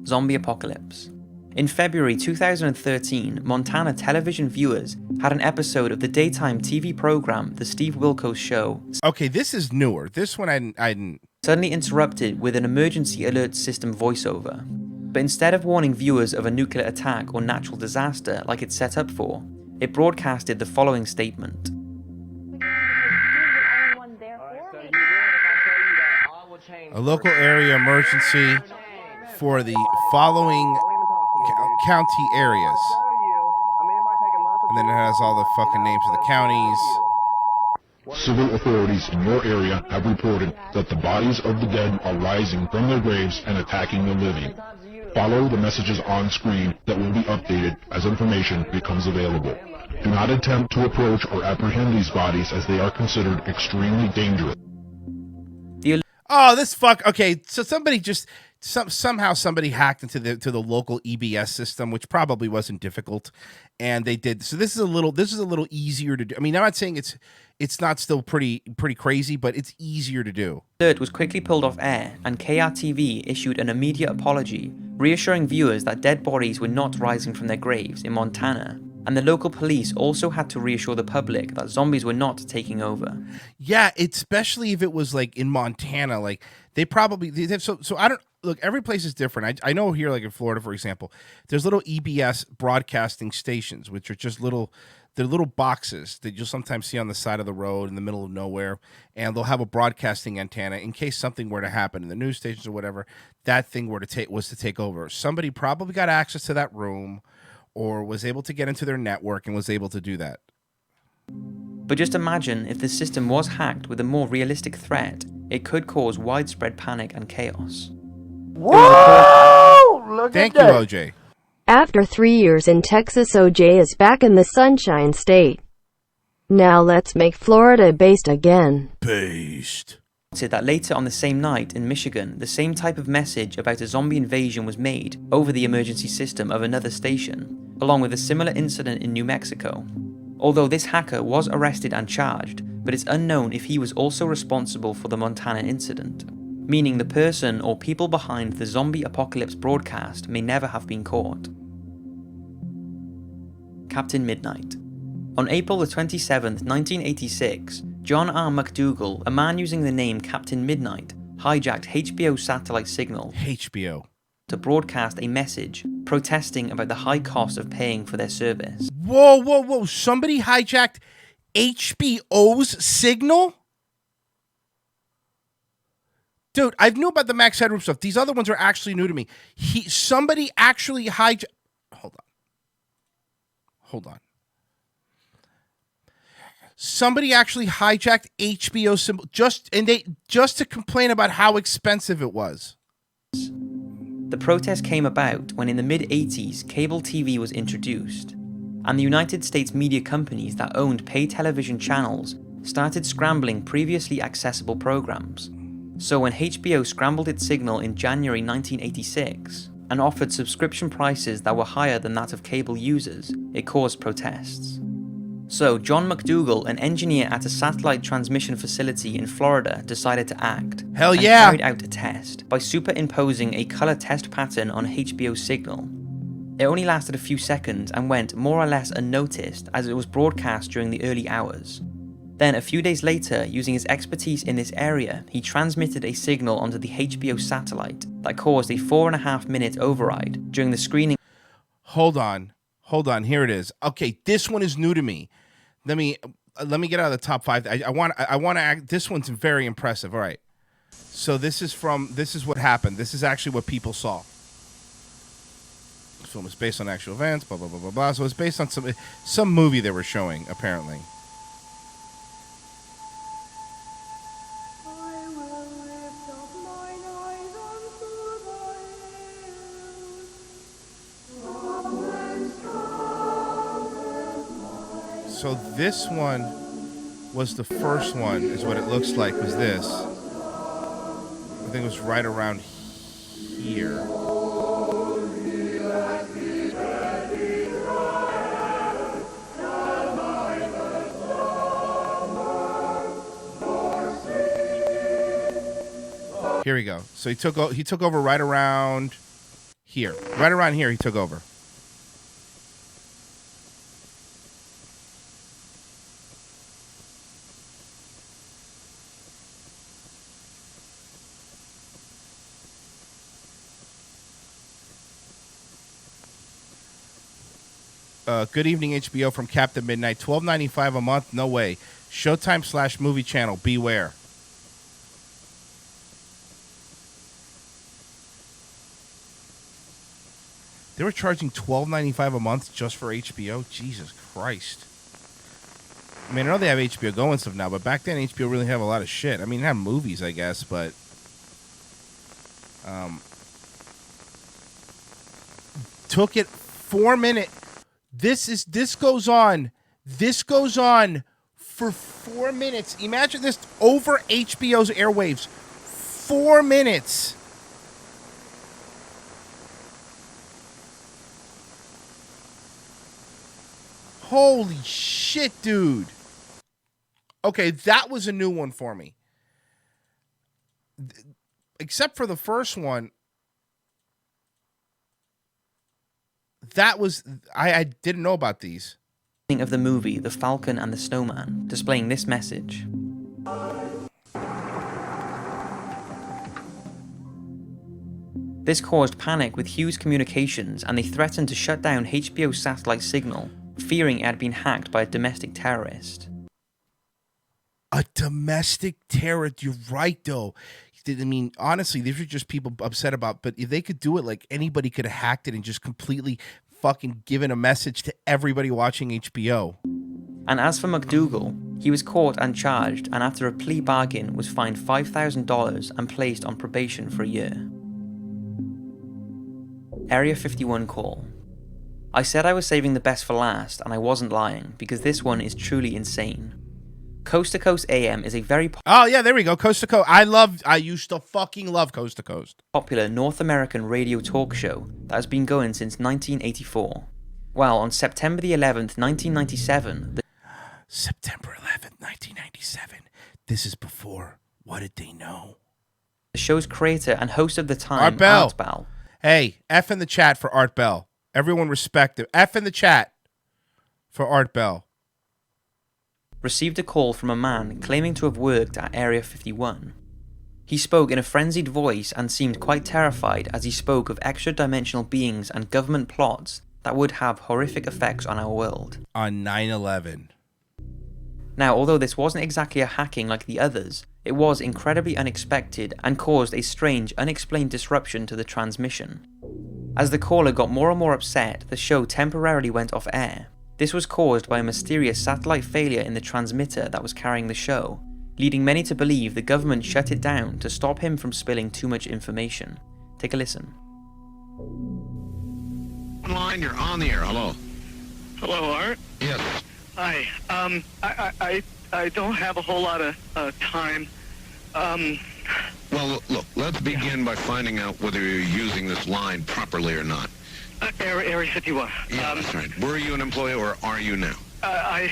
Zombie apocalypse. In February 2013, Montana television viewers had an episode of the daytime TV program The Steve Wilkos Show. Okay, this is newer. This one I didn't. Suddenly interrupted with an emergency alert system voiceover. But instead of warning viewers of a nuclear attack or natural disaster like it's set up for, it broadcasted the following statement. A local area emergency for the following county areas. And then it has all the fucking names of the counties. Civil authorities in your area have reported that the bodies of the dead are rising from their graves and attacking the living. Follow the messages on screen that will be updated as information becomes available. Do not attempt to approach or apprehend these bodies as they are considered extremely dangerous. Oh, this fuck. Okay, so somebody just somehow somebody hacked into the local EBS system, which probably wasn't difficult, and they did. So this is a little easier to do. I mean, I'm not saying it's not still pretty crazy, but it's easier to do. Alert was quickly pulled off air, and KRTV issued an immediate apology, reassuring viewers that dead bodies were not rising from their graves in Montana. And the local police also had to reassure the public that zombies were not taking over. Yeah, especially if it was like in Montana, like they have, so I don't look. Every place is different. I know here, like in Florida, for example, there's little EBS broadcasting stations, which are just they're little boxes that you'll sometimes see on the side of the road in the middle of nowhere, and they'll have a broadcasting antenna in case something were to happen in the news stations or whatever. That thing was to take over. Somebody probably got access to that room, or was able to get into their network and was able to do that. But just imagine if the system was hacked with a more realistic threat, it could cause widespread panic and chaos. Whoa! Look Thank at you, that. OJ. After 3 years in Texas, OJ is back in the Sunshine State. Now let's make Florida based again. Based. That later on the same night in Michigan, the same type of message about a zombie invasion was made over the emergency system of another station, along with a similar incident in New Mexico. Although this hacker was arrested and charged, but it's unknown if he was also responsible for the Montana incident, meaning the person or people behind the zombie apocalypse broadcast may never have been caught. Captain Midnight. On April the 27th, 1986, John R. McDougal, a man using the name Captain Midnight, hijacked HBO's satellite signal to broadcast a message protesting about the high cost of paying for their service. Whoa. Somebody hijacked HBO's signal? Dude, I knew about the Max Headroom stuff. These other ones are actually new to me. Somebody actually hijacked... Hold on. Somebody actually hijacked HBO symbol just to complain about how expensive it was. The protest came about when in the mid-80s cable TV was introduced, and the United States media companies that owned pay television channels started scrambling previously accessible programs. So when HBO scrambled its signal in January 1986 and offered subscription prices that were higher than that of cable users, it caused protests. So John McDougal, an engineer at a satellite transmission facility in Florida, decided to act. Hell yeah! And carried out a test by superimposing a color test pattern on HBO's signal. It only lasted a few seconds and went more or less unnoticed as it was broadcast during the early hours. Then a few days later, using his expertise in this area, he transmitted a signal onto the HBO satellite that caused a 4.5-minute override during the screening. Hold on, here it is. Okay, this one is new to me. Let me get out of the top 5. I want to act. This one's very impressive. All right. So this is what happened. This is actually what people saw. This film is based on actual events, blah blah blah blah blah. So it's based on some movie they were showing, apparently. So this one was the first one, is what it looks like, was this. I think it was right around here. Here we go. So he took over right around here. Right around here he took over. Good evening, HBO from Captain Midnight. $12.95 a month? No way. Showtime/movie channel. Beware. They were charging $12.95 a month just for HBO? Jesus Christ. I mean, I know they have HBO Go and stuff now, but back then HBO really have a lot of shit. I mean, they have movies, I guess, but... took it 4 minutes... This goes on for 4 minutes. Imagine this over HBO's airwaves. 4 minutes. Holy shit, dude. Okay, that was a new one for me. Except for the first one. That was... I didn't know about these. Of the movie The Falcon and the Snowman, displaying this message. This caused panic with Hughes Communications, and they threatened to shut down HBO's satellite signal, fearing it had been hacked by a domestic terrorist. A domestic terrorist? You're right, though. I mean, honestly, these are just people upset about, but if they could do it, like, anybody could have hacked it and just completely fucking given a message to everybody watching HBO. And as for McDougal, he was caught and charged, and after a plea bargain was fined $5,000 and placed on probation for a year. Area 51 call. I said I was saving the best for last, and I wasn't lying, because this one is truly insane. Coast to Coast AM is a very oh yeah, there we go. Coast to Coast. I used to fucking love Coast to Coast. Popular North American radio talk show that has been going since 1984. Well, on September the 11th, 1997, September 11th, 1997. This is before What Did They Know? The show's creator and host of the time, Art Bell. Hey, F in the chat for Art Bell. Everyone respect him. F in the chat for Art Bell. Received a call from a man claiming to have worked at Area 51. He spoke in a frenzied voice and seemed quite terrified as he spoke of extra-dimensional beings and government plots that would have horrific effects on our world. On 9/11. Now, although this wasn't exactly a hacking like the others, it was incredibly unexpected and caused a strange, unexplained disruption to the transmission. As the caller got more and more upset, the show temporarily went off air. This was caused by a mysterious satellite failure in the transmitter that was carrying the show, leading many to believe the government shut it down to stop him from spilling too much information. Take a listen. Line, you're on the air. Hello. Hello, Art. Yes. Hi. I don't have a whole lot of time. Well, look, let's begin by finding out whether you're using this line properly or not. Area 51. Yeah, that's right. Were you an employee or are you now? A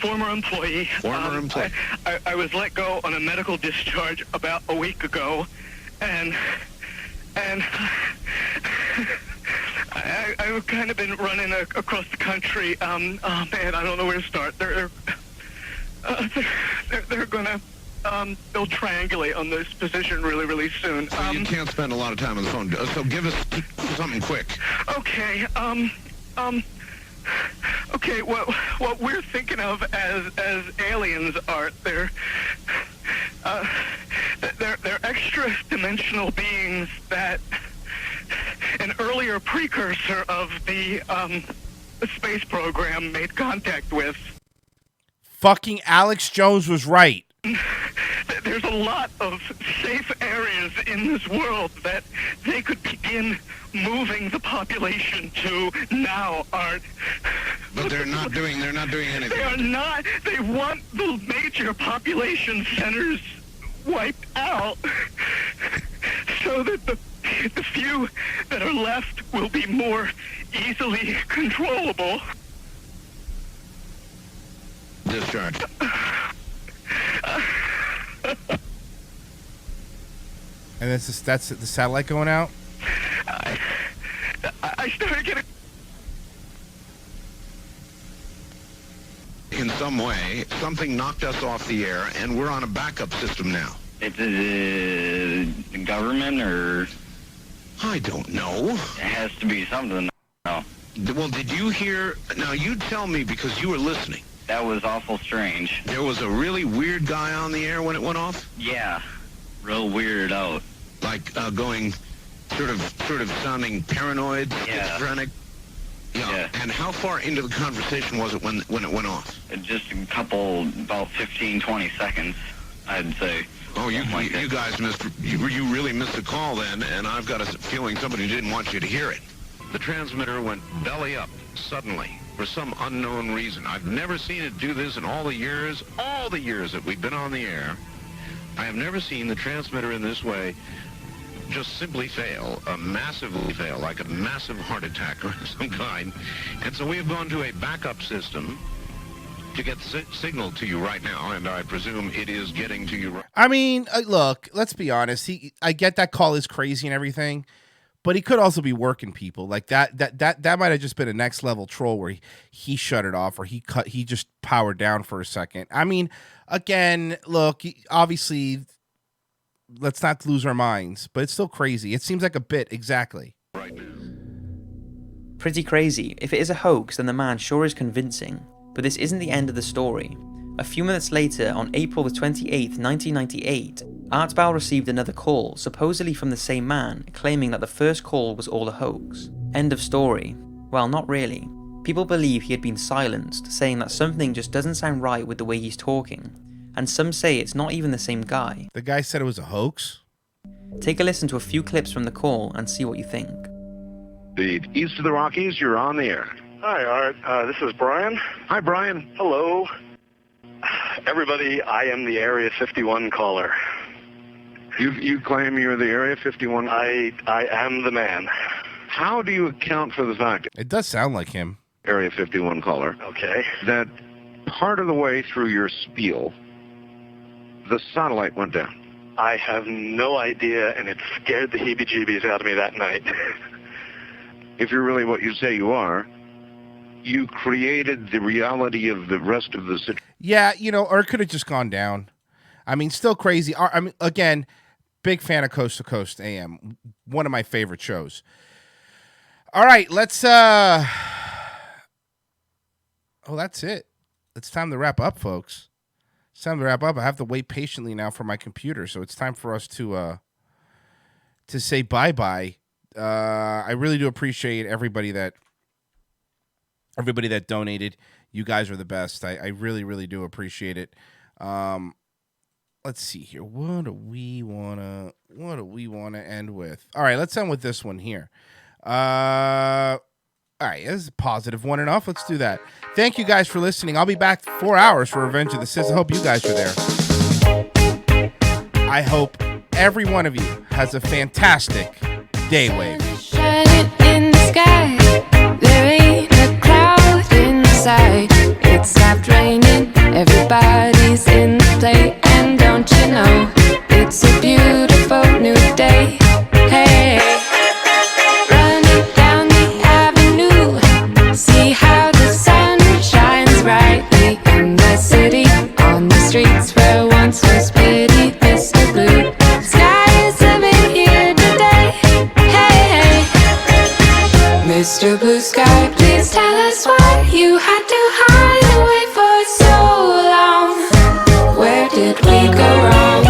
former employee. Former employee. I was let go on a medical discharge about a week ago, and I've kind of been running across the country. Oh man, I don't know where to start. They're gonna they'll triangulate on this position really soon. So you can't spend a lot of time on the phone. So give us something quick. Okay. Okay. What we're thinking of as aliens, Art, they're extra-dimensional beings that an earlier precursor of the space program made contact with. Fucking Alex Jones was right. There's a lot of safe areas in this world that they could begin moving the population to now, Art. But they're not doing anything. They are not. They want the major population centers wiped out so that the few that are left will be more easily controllable. Discharge. And that's the satellite going out? I started getting... In some way, something knocked us off the air, and we're on a backup system now. It's the government, or... I don't know. It has to be something. No. Well, did you hear... Now, you tell me, because you were listening. That was awful strange. There was a really weird guy on the air when it went off? Yeah. Real weirded out. Like, going... Sort of sounding paranoid, schizophrenic. Yeah. And how far into the conversation was it when it went off? Just a couple, about 15, 20 seconds, I'd say. Oh, you guys missed. You really missed the call then, and I've got a feeling somebody didn't want you to hear it. The transmitter went belly up suddenly for some unknown reason. I've never seen it do this in all the years that we've been on the air. I have never seen the transmitter in this way just simply fail, massively fail, like a massive heart attack or some kind. And so we have gone to a backup system to get the signal to you right now, and I presume it is getting to you right. I mean, look, let's be honest. I get that call is crazy and everything, but he could also be working people. Like that might have just been a next level troll where he shut it off or he just powered down for a second. I mean, again, look, obviously, let's not lose our minds, but it's still crazy. It seems like a bit, exactly. Right now. Pretty crazy. If it is a hoax, then the man sure is convincing. But this isn't the end of the story. A few minutes later, on April the 28th, 1998, Art Bell received another call, supposedly from the same man, claiming that the first call was all a hoax. End of story. Well, not really. People believe he had been silenced, saying that something just doesn't sound right with the way he's talking. And some say it's not even the same guy. The guy said it was a hoax? Take a listen to a few clips from the call and see what you think. the east of the Rockies. You're on the air. Hi, Art. This is Brian. Hi, Brian. Hello. Everybody, I am the Area 51 caller. You claim you're the Area 51? I am the man. How do you account for the fact? It does sound like him. Area 51 caller. Okay. That part of the way through your spiel, the satellite went down. I have no idea, and it scared the heebie-jeebies out of me that night. If you're really what you say you are, you created the reality of the rest of the situation. Yeah, or it could have just gone down. I mean, still crazy. I mean, again, big fan of Coast to Coast AM. One of my favorite shows. All right, let's oh, that's it. It's time to wrap up, folks. It's time to wrap up. I have to wait patiently now for my computer, so it's time for us to say bye-bye. I really do appreciate everybody that donated. You guys are the best. I really, really do appreciate it. Let's see here. What do we wanna end with? All right, let's end with this one here. All right, this is a positive one enough. Let's do that. Thank you guys for listening. I'll be back 4 hours for Revenge of the Sith. I hope you guys are there. I hope every one of you has a fantastic day wave. Shining in the sky, there ain't a cloud in sight. It stopped raining, everybody's in the play, and don't you know, it's a beautiful new day. Hey, running down the avenue, see how the sun shines brightly in the city, on the streets where once was pity, Mr. Blue. Sky is living here today. Hey, Mr. Blue Sky, please tell us why you had to hide away for so long. Where did we go wrong?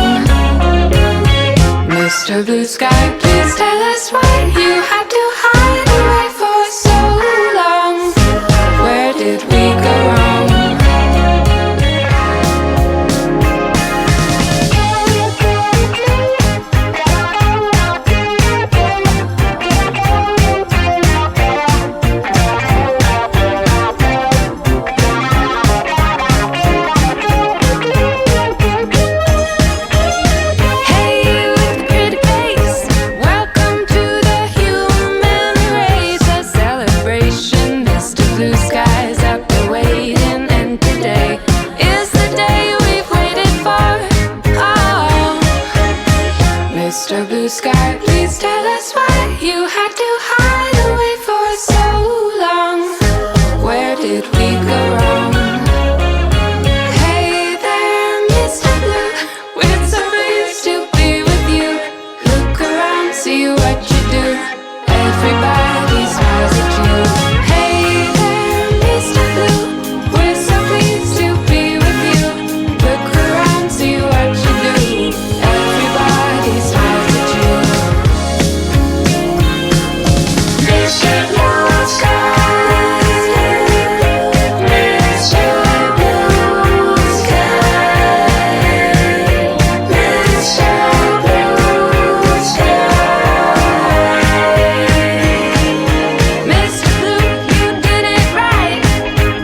Mr. Blue Sky, please tell us why you had to hide away for so long. Where did we go wrong? Mr. Blue Sky, please tell us why you had to hide away for so long. Where did we go wrong? Hey there, Mr. Blue, we're so pleased to be with you. Look around, see what you do. Everybody smiles at you. Hey there, Mr. Blue, we're so pleased to be with you. Look around, see what you do. Everybody smiles at you. Mr. Blue Sky, Mr. Blue Sky, Mr. Blue Sky. Mr. Blue, you did it right,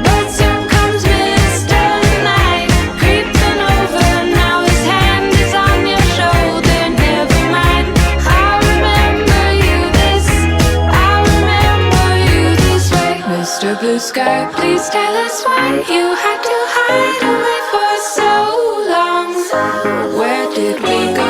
but so comes Mr. Night, creeping over, now his hand is on your shoulder. Never mind, I remember you this way. Mr. Blue Sky, please tell us why you had to hide away for so long. Where did we go